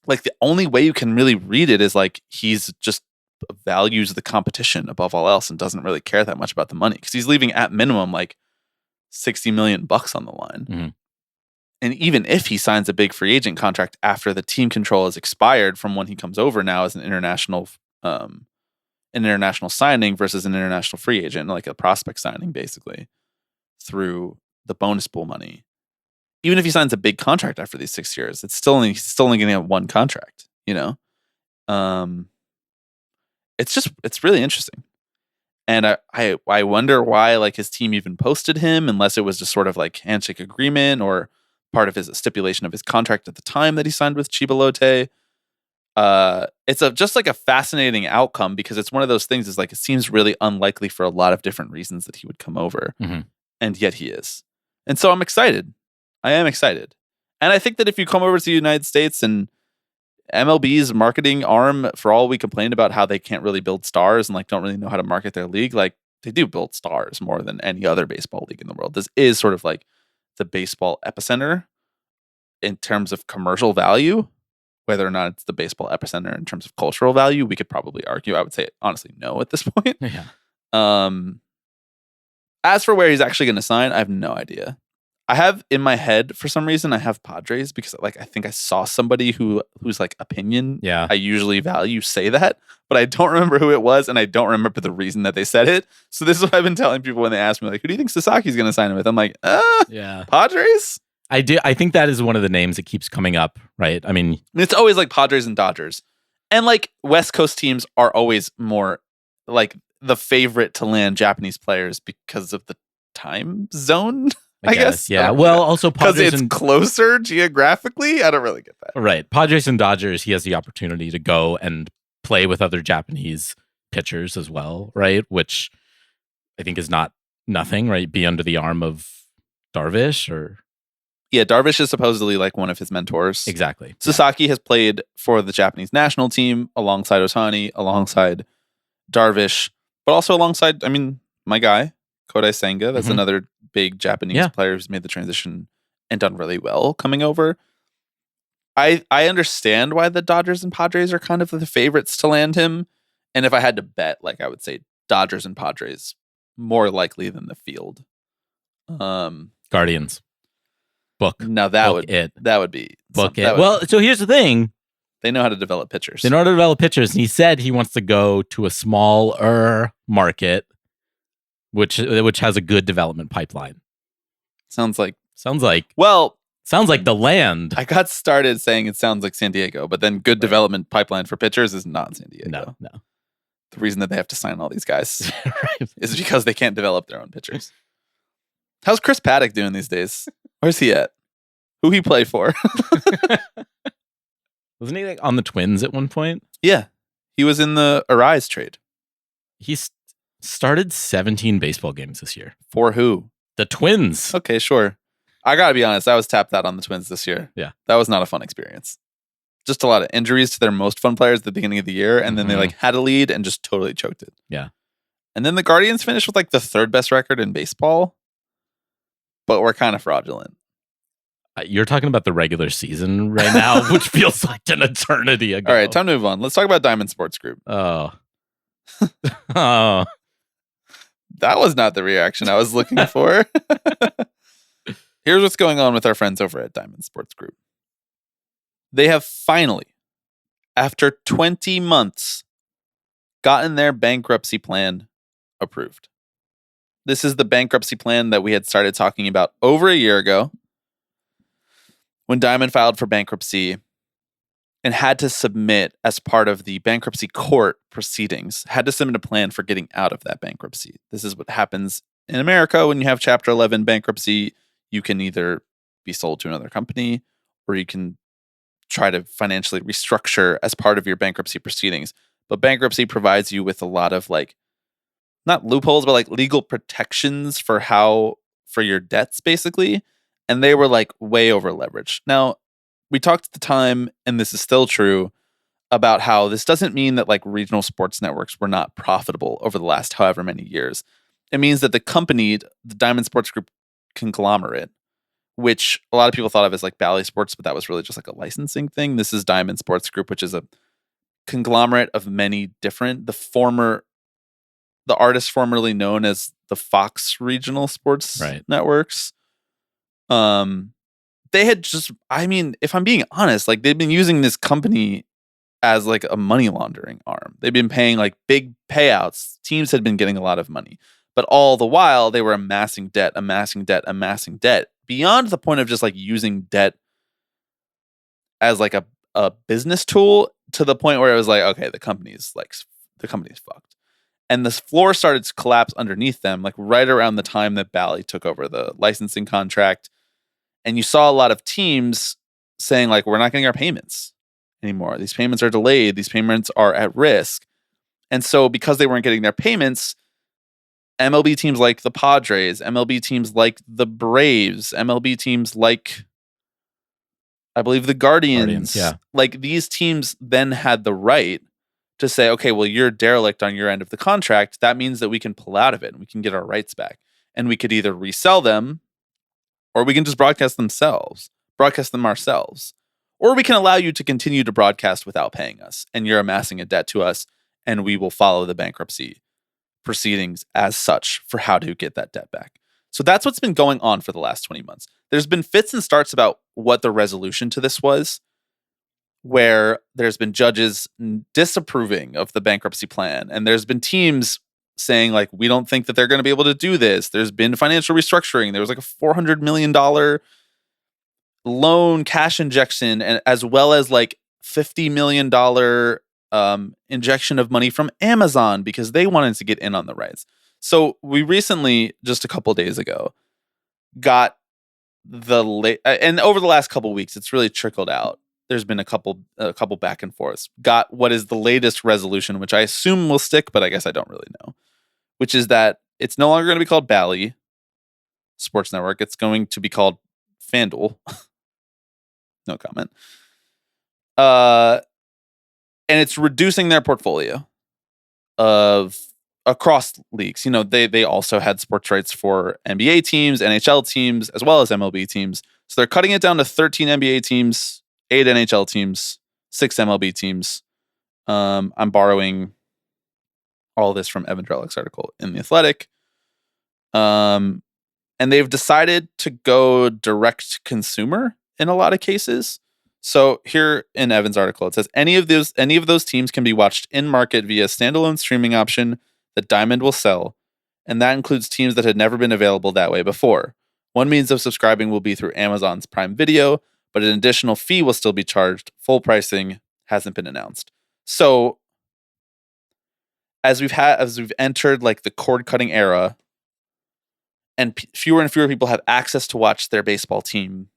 like the only way you can really read it is like he's just values the competition above all else and doesn't really care that much about the money because he's leaving at minimum like $60 million on the line. And even if he signs a big free agent contract after the team control is expired from when he comes over now as an international signing versus an international free agent, like a prospect signing basically through the bonus pool money. Even if he signs a big contract after these 6 years, he's still only going to have one contract, It's really interesting. And I wonder why like his team even posted him, unless it was just sort of like handshake agreement or part of his stipulation of his contract at the time that he signed with Chibalote. It's just like a fascinating outcome because it's one of those things is like, it seems really unlikely for a lot of different reasons that he would come over. And yet he is. And so I'm excited. I am excited. And I think that if you come over to the United States and MLB's marketing arm, for all we complained about how they can't really build stars and like don't really know how to market their league, like they do build stars more than any other baseball league in the world. This is sort of like the baseball epicenter in terms of commercial value. Whether or not it's the baseball epicenter in terms of cultural value, we could probably argue. I would say honestly no at this point. Yeah. As for where he's actually going to sign, I have no idea. I have in my head for some reason I have Padres because like I think I saw somebody whose like opinion Yeah. I usually value say that, but I don't remember who it was and I don't remember the reason that they said it. So this is what I've been telling people when they ask me like, who do you think Sasaki's going to sign him with? I'm like, Yeah. Padres. I think that is one of the names that keeps coming up, right? I mean, It's always like Padres and Dodgers, and like West Coast teams are always more like the favorite to land Japanese players because of the time zone. I guess. Yeah. Well, also because Padres it's and closer geographically. I don't really get that. right. Padres and Dodgers, he has the opportunity to go and play with other Japanese pitchers as well, right? Which I think is not nothing, right? Be under the arm of Darvish or Yeah, Darvish is supposedly like one of his mentors. exactly. Sasaki has played for the Japanese national team alongside Otani, alongside Darvish, but also alongside, I mean, my guy, Kodai Senga. That's another big Japanese player who's made the transition and done really well coming over. I understand why the Dodgers and Padres are kind of the favorites to land him. And if I had to bet, like I would say Dodgers and Padres more likely than the field. Guardians. Book. Now that Book would it. That would be Book that it. would- Well, so here's the thing. they know how to develop pitchers. In order to develop pitchers, and he said he wants to go to a smaller market, which has a good development pipeline. Sounds like Sounds like the land. I got started saying it sounds like San Diego, but then good development pipeline for pitchers is not San Diego. No. The reason that they have to sign all these guys Right. is because they can't develop their own pitchers. How's Chris Paddock doing these days? Where's he at? Who he play for? Wasn't he like on the Twins at one point? Yeah. He was in the Arise trade. He started 17 baseball games this year. For who? The Twins. Okay, sure. I gotta be honest, I was tapped out on the Twins this year. Yeah. That was not a fun experience. Just a lot of injuries to their most fun players at the beginning of the year, and then they like had a lead and just totally choked it. Yeah. And then the Guardians finished with like the third best record in baseball, but we're kind of fraudulent. You're talking about the regular season right now, which feels like an eternity ago. All right, time to move on. Let's talk about Diamond Sports Group. Oh. Oh. That was not the reaction I was looking for. Here's what's going on with our friends over at Diamond Sports Group. They have finally, after 20 months, gotten their bankruptcy plan approved. This is the bankruptcy plan that we had started talking about over a year ago when Diamond filed for bankruptcy and had to submit, as part of the bankruptcy court proceedings, had to submit a plan for getting out of that bankruptcy. This is what happens in America when you have Chapter 11 bankruptcy. You can either be sold to another company or you can try to financially restructure as part of your bankruptcy proceedings. But bankruptcy provides you with a lot of like, not loopholes, but like legal protections for your debts, basically. And they were like way over leveraged. Now, we talked at the time, and this is still true, about how this doesn't mean that like regional sports networks were not profitable over the last however many years. It means that the company, the Diamond Sports Group conglomerate, which a lot of people thought of as like Bally Sports, but that was really just like a licensing thing. This is Diamond Sports Group, which is a conglomerate of many different, the artist formerly known as the Fox Regional Sports Networks. They had just, I mean, if I'm being honest, like they've been using this company as like a money laundering arm. They've been paying like big payouts. Teams had been getting a lot of money, but all the while they were amassing debt beyond the point of just like using debt as like a business tool, to the point where it was like, okay, the company's fucked. And this floor started to collapse underneath them, like right around the time that Bally took over the licensing contract. And you saw a lot of teams saying like, we're not getting our payments anymore. These payments are delayed. These payments are at risk. And so because they weren't getting their payments, MLB teams like the Padres, MLB teams like the Braves, MLB teams like, I believe, the Guardians, like these teams then had the right to say, okay, well, you're derelict on your end of the contract. That means that we can pull out of it and we can get our rights back. And we could either resell them, or we can just broadcast them ourselves. Or we can allow you to continue to broadcast without paying us, and you're amassing a debt to us, and we will follow the bankruptcy proceedings as such for how to get that debt back. So that's what's been going on for the last 20 months. There's been fits and starts about what the resolution to this was, where there's been judges disapproving of the bankruptcy plan. And there's been teams saying, like, we don't think that they're going to be able to do this. There's been financial restructuring. There was like a $400 million loan cash injection, and as well as like $50 million injection of money from Amazon because they wanted to get in on the rights. So we recently, just a couple days ago, got and over the last couple weeks, it's really trickled out. There's been a couple back and forths. Got what is the latest resolution, which I assume will stick, but I guess I don't really know. Which is that it's no longer going to be called Bally Sports Network. It's going to be called FanDuel. No comment. And it's reducing their portfolio of across leagues. You know, they also had sports rights for NBA teams, NHL teams, as well as MLB teams. So they're cutting it down to 13 NBA teams, 8 NHL teams, 6 MLB teams. I'm borrowing all this from Evan Drellick's article in The Athletic. And they've decided to go direct consumer in a lot of cases. So here in Evan's article, it says any of those teams can be watched in market via standalone streaming option that Diamond will sell, and that includes teams that had never been available that way before. One means of subscribing will be through Amazon's Prime Video, but an additional fee will still be charged. Full pricing hasn't been announced. So as we've entered like the cord cutting era, and fewer and fewer people have access to watch their baseball team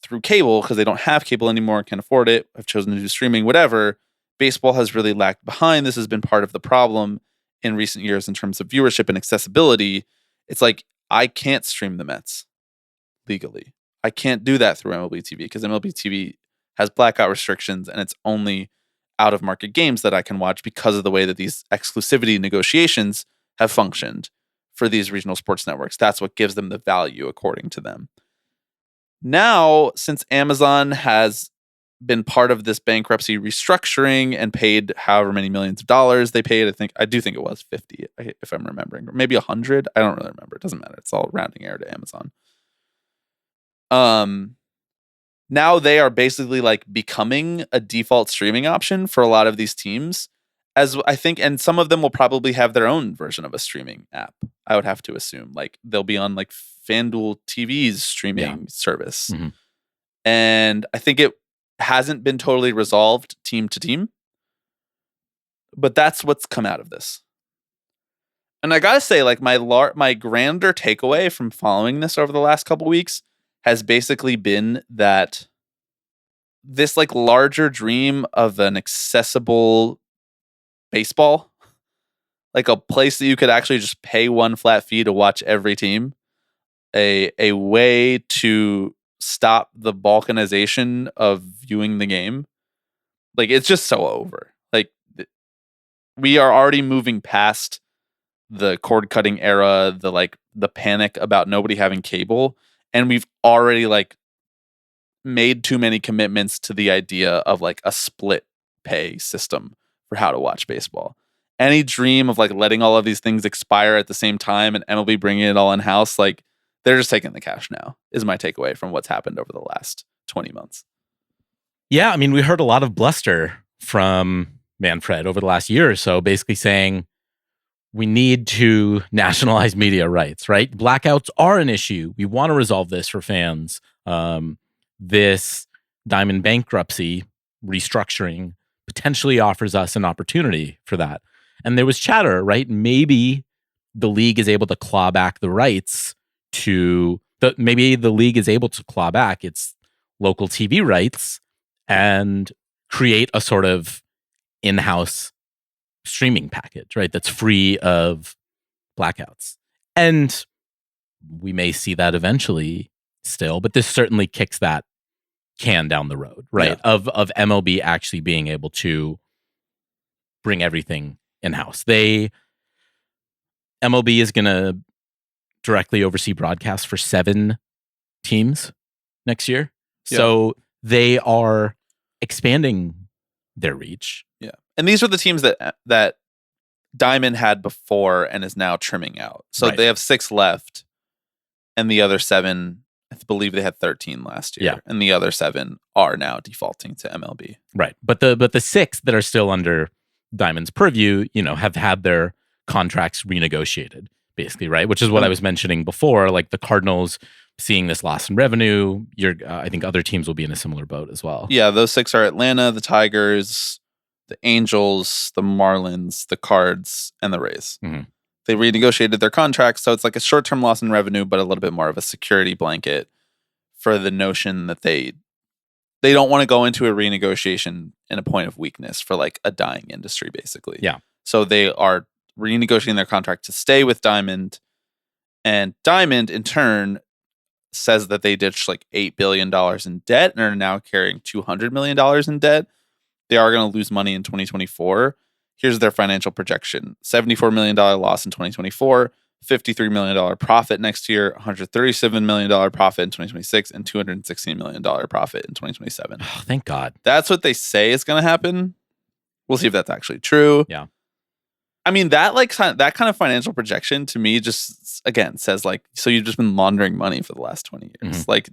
through cable because they don't have cable anymore, can't afford it, have chosen to do streaming, whatever, baseball has really lagged behind. This has been part of the problem in recent years in terms of viewership and accessibility. It's like, I can't stream the Mets legally. I can't do that through MLB TV because MLB TV has blackout restrictions and it's only out of market games that I can watch because of the way that these exclusivity negotiations have functioned for these regional sports networks. That's what gives them the value according to them. Now, since Amazon has been part of this bankruptcy restructuring and paid however many millions of dollars they paid, I do think it was 50, if I'm remembering, or maybe 100. I don't really remember. It doesn't matter. It's all rounding error to Amazon. Now they are basically like becoming a default streaming option for a lot of these teams, as I think, and some of them will probably have their own version of a streaming app. I would have to assume, like they'll be on like FanDuel TV's streaming service. Mm-hmm. And I think it hasn't been totally resolved team to team, but that's what's come out of this. And I gotta say, like my grander takeaway from following this over the last couple weeks has basically been that this like larger dream of an accessible baseball, like a place that you could actually just pay one flat fee to watch every team, a way to stop the balkanization of viewing the game. Like, it's just so over. Like, we are already moving past the cord cutting era, the panic about nobody having cable, and we've already like made too many commitments to the idea of like a split pay system for how to watch baseball. Any dream of like letting all of these things expire at the same time and MLB bringing it all in house, like they're just taking the cash now, is my takeaway from what's happened over the last 20 months. Yeah, I mean, we heard a lot of bluster from Manfred over the last year or so, basically saying we need to nationalize media rights, right? Blackouts are an issue. We want to resolve this for fans. This Diamond bankruptcy restructuring potentially offers us an opportunity for that. And there was chatter, right? Maybe the league is able to claw back the rights maybe the league is able to claw back its local TV rights and create a sort of in-house streaming package, right? That's free of blackouts. And we may see that eventually still, but this certainly kicks that can down the road, right? Yeah. Of MLB actually being able to bring everything in-house. MLB is going to directly oversee broadcasts for 7 teams next year. Yeah. So they are expanding their reach. Yeah. And these are the teams that Diamond had before and is now trimming out. So right. They have 6 left. and the other 7, I believe they had 13 last year, Yeah. and the other 7 are now defaulting to MLB. Right. But the 6 that are still under Diamond's purview, have had their contracts renegotiated, basically, right? Which is what I was mentioning before, like the Cardinals seeing this loss in revenue. I think other teams will be in a similar boat as well. Yeah, those 6 are Atlanta, the Tigers, the Angels, the Marlins, the Cards, and the Rays. Mhm. They renegotiated their contracts, so it's like a short-term loss in revenue, but a little bit more of a security blanket for the notion that they don't want to go into a renegotiation in a point of weakness for like a dying industry, basically. Yeah. So they are renegotiating their contract to stay with Diamond, and Diamond in turn says that they ditched like $8 billion in debt and are now carrying $200 million in debt. They are going to lose money in 2024. Here's their financial projection: $74 million loss in 2024, $53 million profit next year, $137 million profit in 2026, and $216 million profit in 2027. Oh, thank God. That's what they say is going to happen. We'll see if that's actually true. Yeah. I mean, that kind of financial projection to me just, again, says like, so you've just been laundering money for the last 20 years. Like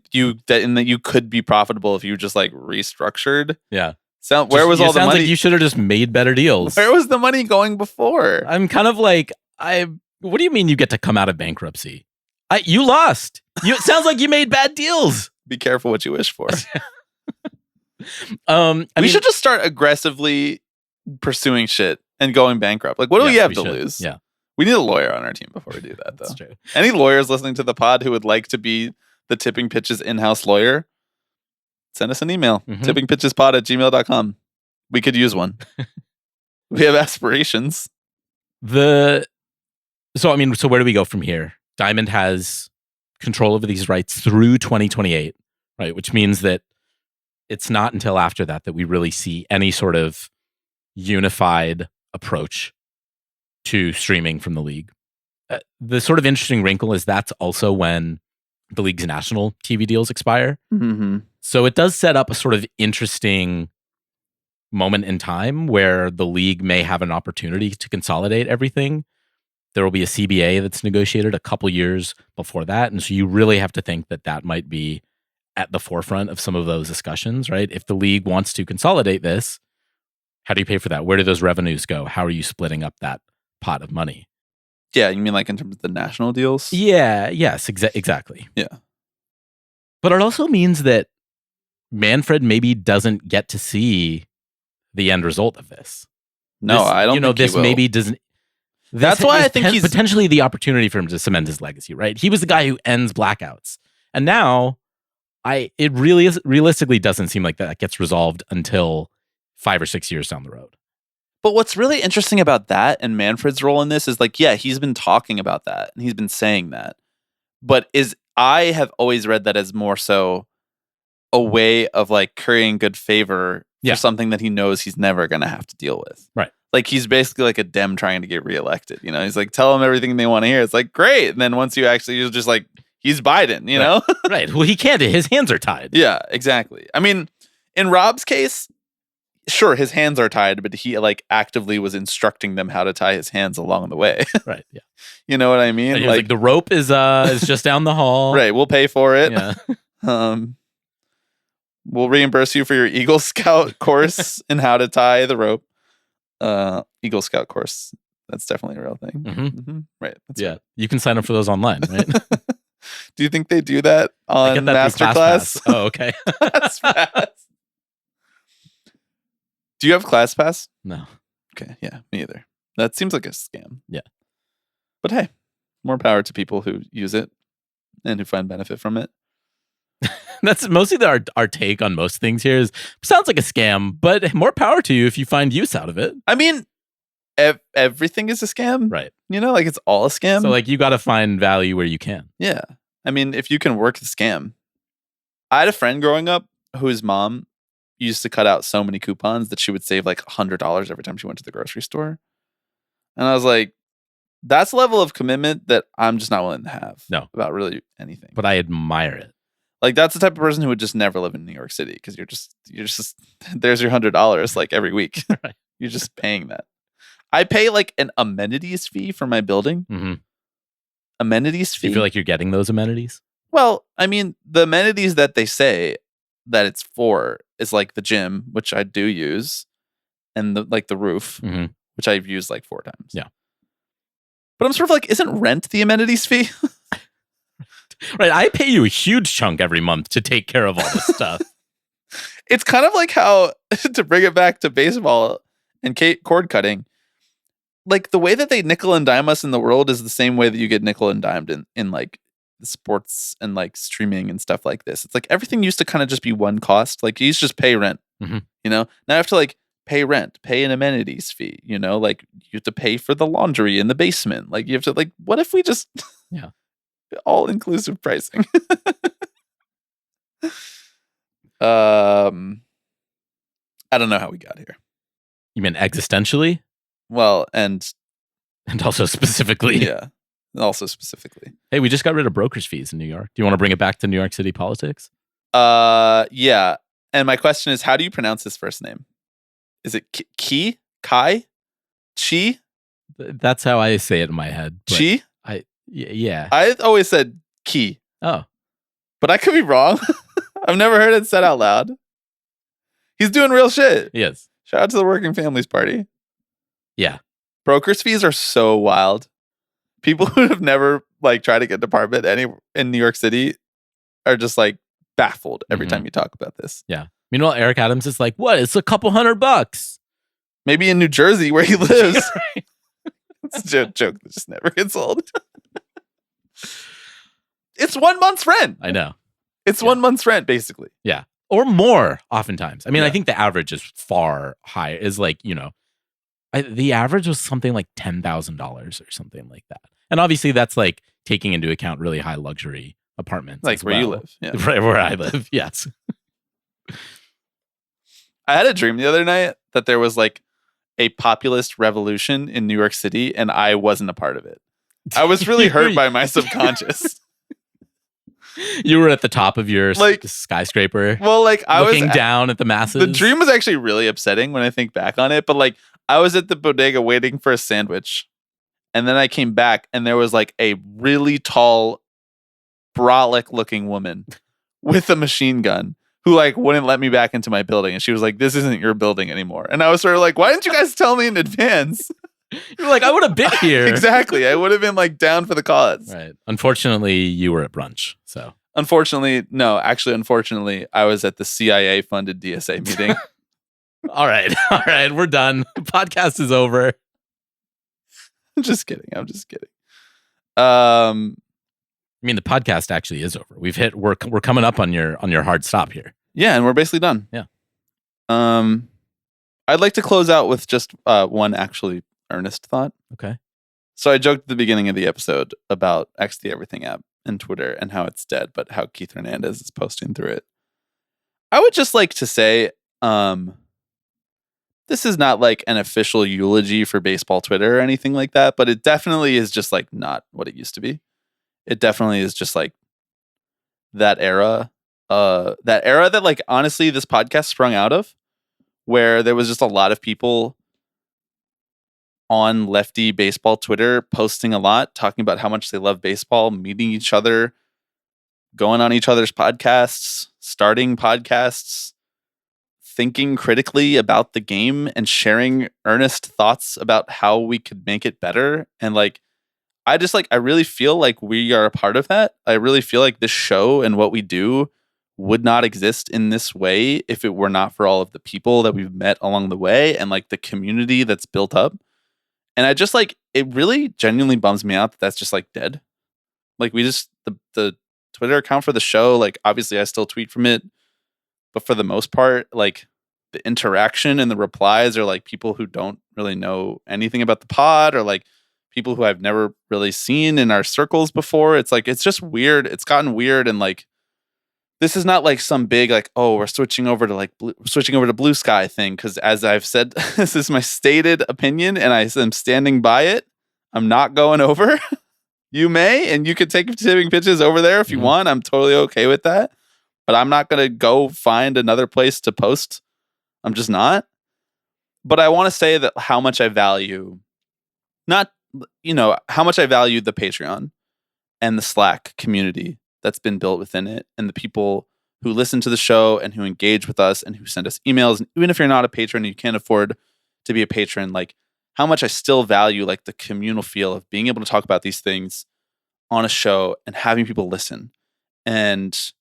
that you could be profitable if you just like restructured. Yeah. So where was all the money? Sounds like you should have just made better deals. Where was the money going before? I'm kind of like, what do you mean you get to come out of bankruptcy? You lost. It sounds like you made bad deals. Be careful what you wish for. We should just start aggressively pursuing shit and going bankrupt. Like, what do we have to lose? Yeah. We need a lawyer on our team before we do that, though. That's true. Any lawyers listening to the pod who would like to be the Tipping Pitches in-house lawyer, send us an email. tippingpitchespod@gmail.com. We could use one. We have aspirations. So where do we go from here? Diamond has control over these rights through 2028, right? Which means that it's not until after that we really see any sort of unified approach to streaming from the league. The sort of interesting wrinkle is that's also when the league's national TV deals expire. Mm-hmm. So it does set up a sort of interesting moment in time where the league may have an opportunity to consolidate everything. There will be a CBA that's negotiated a couple years before that. And so you really have to think that might be at the forefront of some of those discussions, right? If the league wants to consolidate this, how do you pay for that? Where do those revenues go? How are you splitting up that pot of money? Yeah, you mean like in terms of the national deals? Yeah, yes, exactly. Yeah. But it also means that Manfred maybe doesn't get to see the end result of this. No, I don't think this he will. maybe doesn't. That's why I think he's potentially the opportunity for him to cement his legacy, right? He was the guy who ends blackouts. And now it really realistically doesn't seem like that gets resolved until 5 or 6 years down the road. But what's really interesting about that and Manfred's role in this is like, yeah, he's been talking about that and he's been saying that. But I have always read that as more so a way of like currying good favor for something that he knows he's never going to have to deal with. Right. Like he's basically like a Dem trying to get reelected. You know, he's like, tell them everything they want to hear. It's like, great. And then once you're just like, he's Biden, you know? Right. Well, he can't. His hands are tied. Yeah, exactly. I mean, in Rob's case, sure, his hands are tied, but he like actively was instructing them how to tie his hands along the way. Right. Yeah. You know what I mean? And he was like, the rope is just down the hall. Right. We'll pay for it. Yeah. We'll reimburse you for your Eagle Scout course in how to tie the rope. Eagle Scout course. That's definitely a real thing. Mm-hmm. Right. That's yeah. right. You can sign up for those online, right? Do you think they do that on Masterclass? Oh, okay. ClassPass. Do you have ClassPass? No. Okay. Yeah, me either. That seems like a scam. Yeah. But hey, more power to people who use it and who find benefit from it. That's mostly our take on most things here is sounds like a scam, but more power to you if you find use out of it. I mean, everything is a scam. Right. You know, like it's all a scam. So like you got to find value where you can. Yeah. I mean, if you can work the scam. I had a friend growing up whose mom used to cut out so many coupons that she would save like $100 every time she went to the grocery store. And I was like, that's a level of commitment that I'm just not willing to have. No. About really anything. But I admire it. Like that's the type of person who would just never live in New York City because you're just there's your $100 like every week. Right. You're just paying that. I pay like an amenities fee for my building. Mm-hmm. amenities fee. Do you feel like you're getting those amenities? Well, I mean, the amenities that they say that it's for is like the gym, which I do use, and the roof, which I've used like 4 times. Yeah. But I'm sort of like, isn't rent the amenities fee? Right. I pay you a huge chunk every month to take care of all this stuff. It's kind of like how, to bring it back to baseball and cord cutting, like the way that they nickel and dime us in the world is the same way that you get nickel and dimed in like sports and like streaming and stuff like this. It's like everything used to kind of just be one cost. Like you used to just pay rent, you know? Now I have to like pay rent, pay an amenities fee, you know? Like you have to pay for the laundry in the basement. Like you have to like, what if we just all inclusive pricing? I don't know how we got here. You mean existentially? Well, and also specifically. Yeah. Also specifically. Hey, we just got rid of broker's fees in New York. Do you want to bring it back to New York City politics? Yeah. And my question is, how do you pronounce his first name? Is it Ki? Kai? Chi? That's how I say it in my head. Chi? Yeah. I always said Ki. Oh. But I could be wrong. I've never heard it said out loud. He's doing real shit. He is. Shout out to the Working Families Party. Yeah. Broker's fees are so wild. People who have never like tried to get an apartment in New York City are just like baffled every time you talk about this. Yeah. Meanwhile, Eric Adams is like, what? It's a couple $100. Maybe in New Jersey where he lives. It's a joke that just never gets old. It's 1 month's rent. I know. It's 1 month's rent, basically. Yeah. Or more, oftentimes. I mean, I think the average is far higher. Is like, you know, the average was something like $10,000 or something like that. And obviously, that's like taking into account really high luxury apartments. Like where you live. Yeah. Right where I live. Yes. I had a dream the other night that there was like a populist revolution in New York City and I wasn't a part of it. I was really hurt by my subconscious. You were at the top of your like skyscraper. Well, like I was looking down at the masses. The dream was actually really upsetting when I think back on it. But like I was at the bodega waiting for a sandwich. And then I came back and there was like a really tall, brolic looking woman with a machine gun who like wouldn't let me back into my building. And she was like, this isn't your building anymore. And I was sort of like, why didn't you guys tell me in advance? You're like, I would have been here. Exactly. I would have been like down for the cause. Right. Unfortunately, you were at brunch. So unfortunately, I was at the CIA funded DSA meeting. All right. We're done. The podcast is over. I'm just kidding. I mean, the podcast actually is over. We're coming up on your hard stop here. Yeah, and we're basically done. Yeah. I'd like to close out with just one actually earnest thought. Okay. So I joked at the beginning of the episode about X the Everything app and Twitter and how it's dead, but how Keith Hernandez is posting through it. I would just like to say, this is not like an official eulogy for baseball Twitter or anything like that, but it definitely is just like not what it used to be. It definitely is just like that era that like honestly this podcast sprung out of, where there was just a lot of people on lefty baseball Twitter posting a lot, talking about how much they love baseball, meeting each other, going on each other's podcasts, starting podcasts, thinking critically about the game and sharing earnest thoughts about how we could make it better. And like, I really feel like we are a part of that. I really feel like this show and what we do would not exist in this way if it were not for all of the people that we've met along the way and like the community that's built up. And I just like, it really genuinely bums me out that that's just like dead. Like we just, the Twitter account for the show, like obviously I still tweet from it, but for the most part, like the interaction and the replies are like people who don't really know anything about the pod or like people who I've never really seen in our circles before. It's like, it's just weird. It's gotten weird. And like, this is not like some big, like, oh, we're switching over to Blue Sky thing. Cause as I've said, this is my stated opinion and I am standing by it. I'm not going over. You may, and you could take tipping pitches over there if you want. I'm totally okay with that. But I'm not going to go find another place to post. I'm just not. But I want to say that how much I value, how much I value the Patreon and the Slack community that's been built within it, and the people who listen to the show and who engage with us and who send us emails. And even if you're not a patron and you can't afford to be a patron, like how much I still value like the communal feel of being able to talk about these things on a show and having people listen and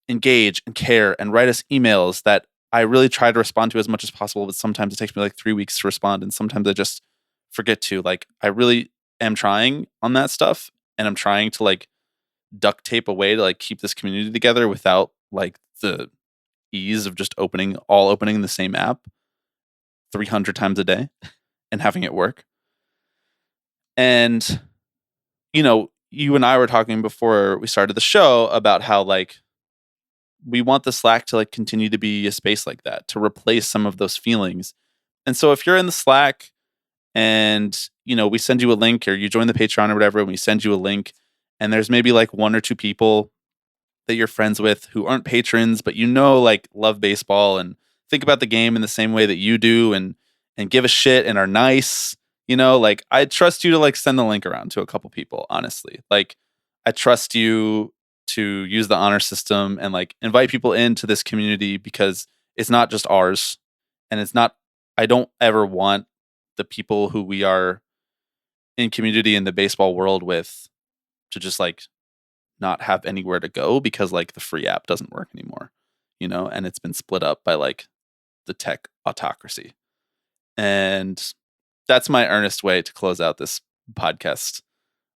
engage and care and write us emails that I really try to respond to as much as possible, but sometimes it takes me like 3 weeks to respond, and sometimes I just forget to. Like, I really am trying on that stuff, and I'm trying to like duct tape a way to like keep this community together without like the ease of just opening the same app 300 times a day and having it work. And you and I were talking before we started the show about how like we want the Slack to like continue to be a space like that, to replace some of those feelings. And so if you're in the Slack and we send you a link, or you join the Patreon or whatever, and we send you a link, and there's maybe like 1 or 2 people that you're friends with who aren't patrons, but like love baseball and think about the game in the same way that you do, and give a shit and are nice, like I trust you to like send the link around to a couple people, honestly. Like I trust you to use the honor system and like invite people into this community, because it's not just ours, and I don't ever want the people who we are in community in the baseball world with to just like not have anywhere to go because like the free app doesn't work anymore, and it's been split up by like the tech autocracy. And that's my earnest way to close out this podcast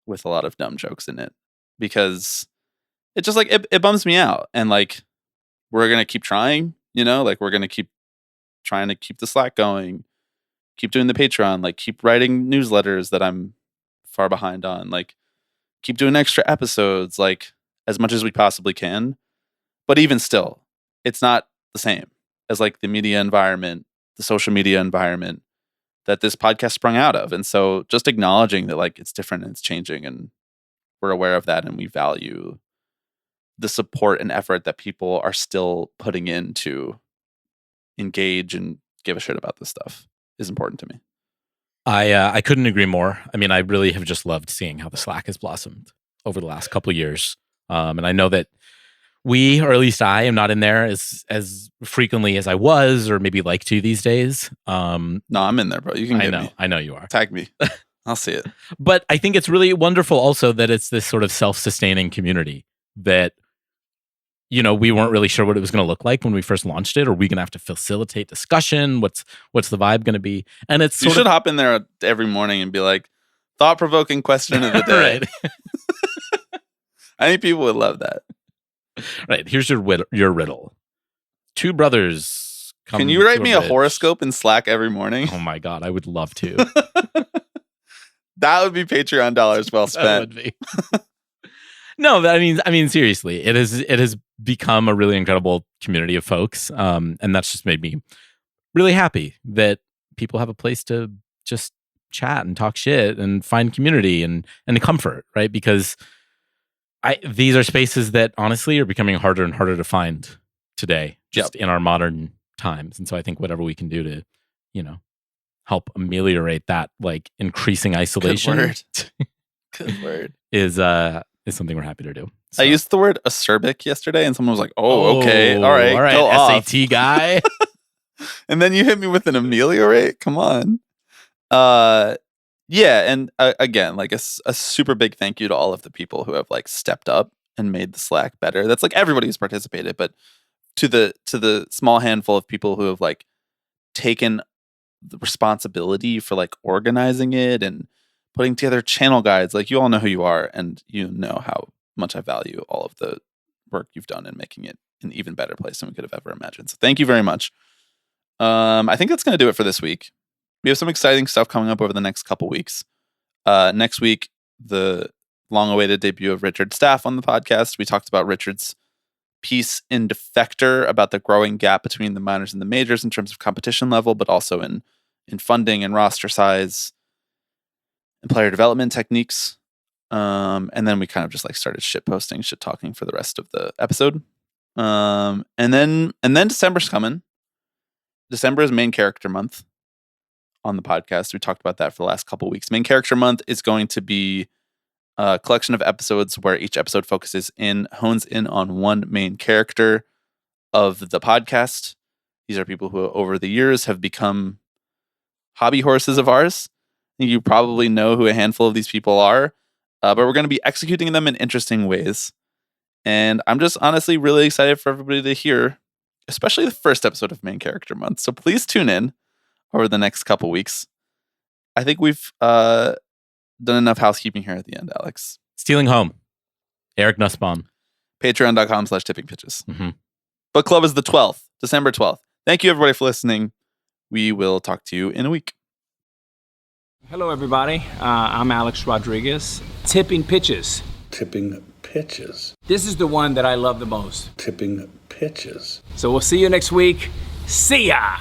with a lot of dumb jokes in it, because it just like it bums me out. And like we're gonna keep trying, like we're gonna keep trying to keep the Slack going, keep doing the Patreon, like keep writing newsletters that I'm far behind on, like keep doing extra episodes, like as much as we possibly can. But even still, it's not the same as like the media environment, the social media environment that this podcast sprung out of. And so just acknowledging that like it's different and it's changing, and we're aware of that, and we value the support and effort that people are still putting in to engage and give a shit about this stuff is important to me. I couldn't agree more. I mean, I really have just loved seeing how the Slack has blossomed over the last couple of years. And I know that we, or at least I, am not in there as frequently as I was, or maybe like to these days. No, I'm in there, bro. You can get me. I know you are. Tag me. I'll see it. But I think it's really wonderful also that it's this sort of self-sustaining community that, we weren't really sure what it was going to look like when we first launched it. Are we going to have to facilitate discussion? What's the vibe going to be? And it's you should hop in there every morning and be like, thought-provoking question of the day. Right. I think people would love that. Right. Here's your riddle. 2 brothers come. Can you write me a bridge. horoscope in Slack every morning? Oh my God, I would love to. That would be Patreon dollars well spent. That would be. No, I mean, seriously, it has become a really incredible community of folks, and that's just made me really happy that people have a place to just chat and talk shit and find community and comfort, right? Because these are spaces that honestly are becoming harder and harder to find today, just in our modern times. And so I think whatever we can do to, help ameliorate that like increasing isolation, Good word. is something we're happy to do. So. I used the word acerbic yesterday, and someone was like, "Oh, okay, all right, go SAT off. guy." And then you hit me with an ameliorate. Come on. Yeah, and again, like a super big thank you to all of the people who have like stepped up and made the Slack better. That's like everybody who's participated, but to the small handful of people who have like taken the responsibility for like organizing it and putting together channel guides. Like, you all know who you are, and you know how much I value all of the work you've done in making it an even better place than we could have ever imagined. So thank you very much. I think that's going to do it for this week. We have some exciting stuff coming up over the next couple weeks. Next week, the long-awaited debut of Richard Staff on the podcast. We talked about Richard's piece in Defector about the growing gap between the minors and the majors in terms of competition level, but also in funding and roster size and player development techniques. And then we kind of just like started shit talking for the rest of the episode. And then December's coming. December is main character month on the podcast. We talked about that for the last couple of weeks. Main character month is going to be a collection of episodes where each episode hones in on one main character of the podcast. These are people who over the years have become hobby horses of ours. You probably know who a handful of these people are, but we're going to be executing them in interesting ways. And I'm just honestly really excited for everybody to hear, especially the first episode of Main Character Month. So please tune in over the next couple weeks. I think we've done enough housekeeping here at the end, Alex. Stealing Home. Eric Nussbaum. Patreon.com/tippingpitches. Mm-hmm. Book club is the 12th, December 12th. Thank you, everybody, for listening. We will talk to you in a week. Hello, everybody. I'm Alex Rodriguez. Tipping Pitches. Tipping pitches. This is the one that I love the most. Tipping pitches. So we'll see you next week. See ya!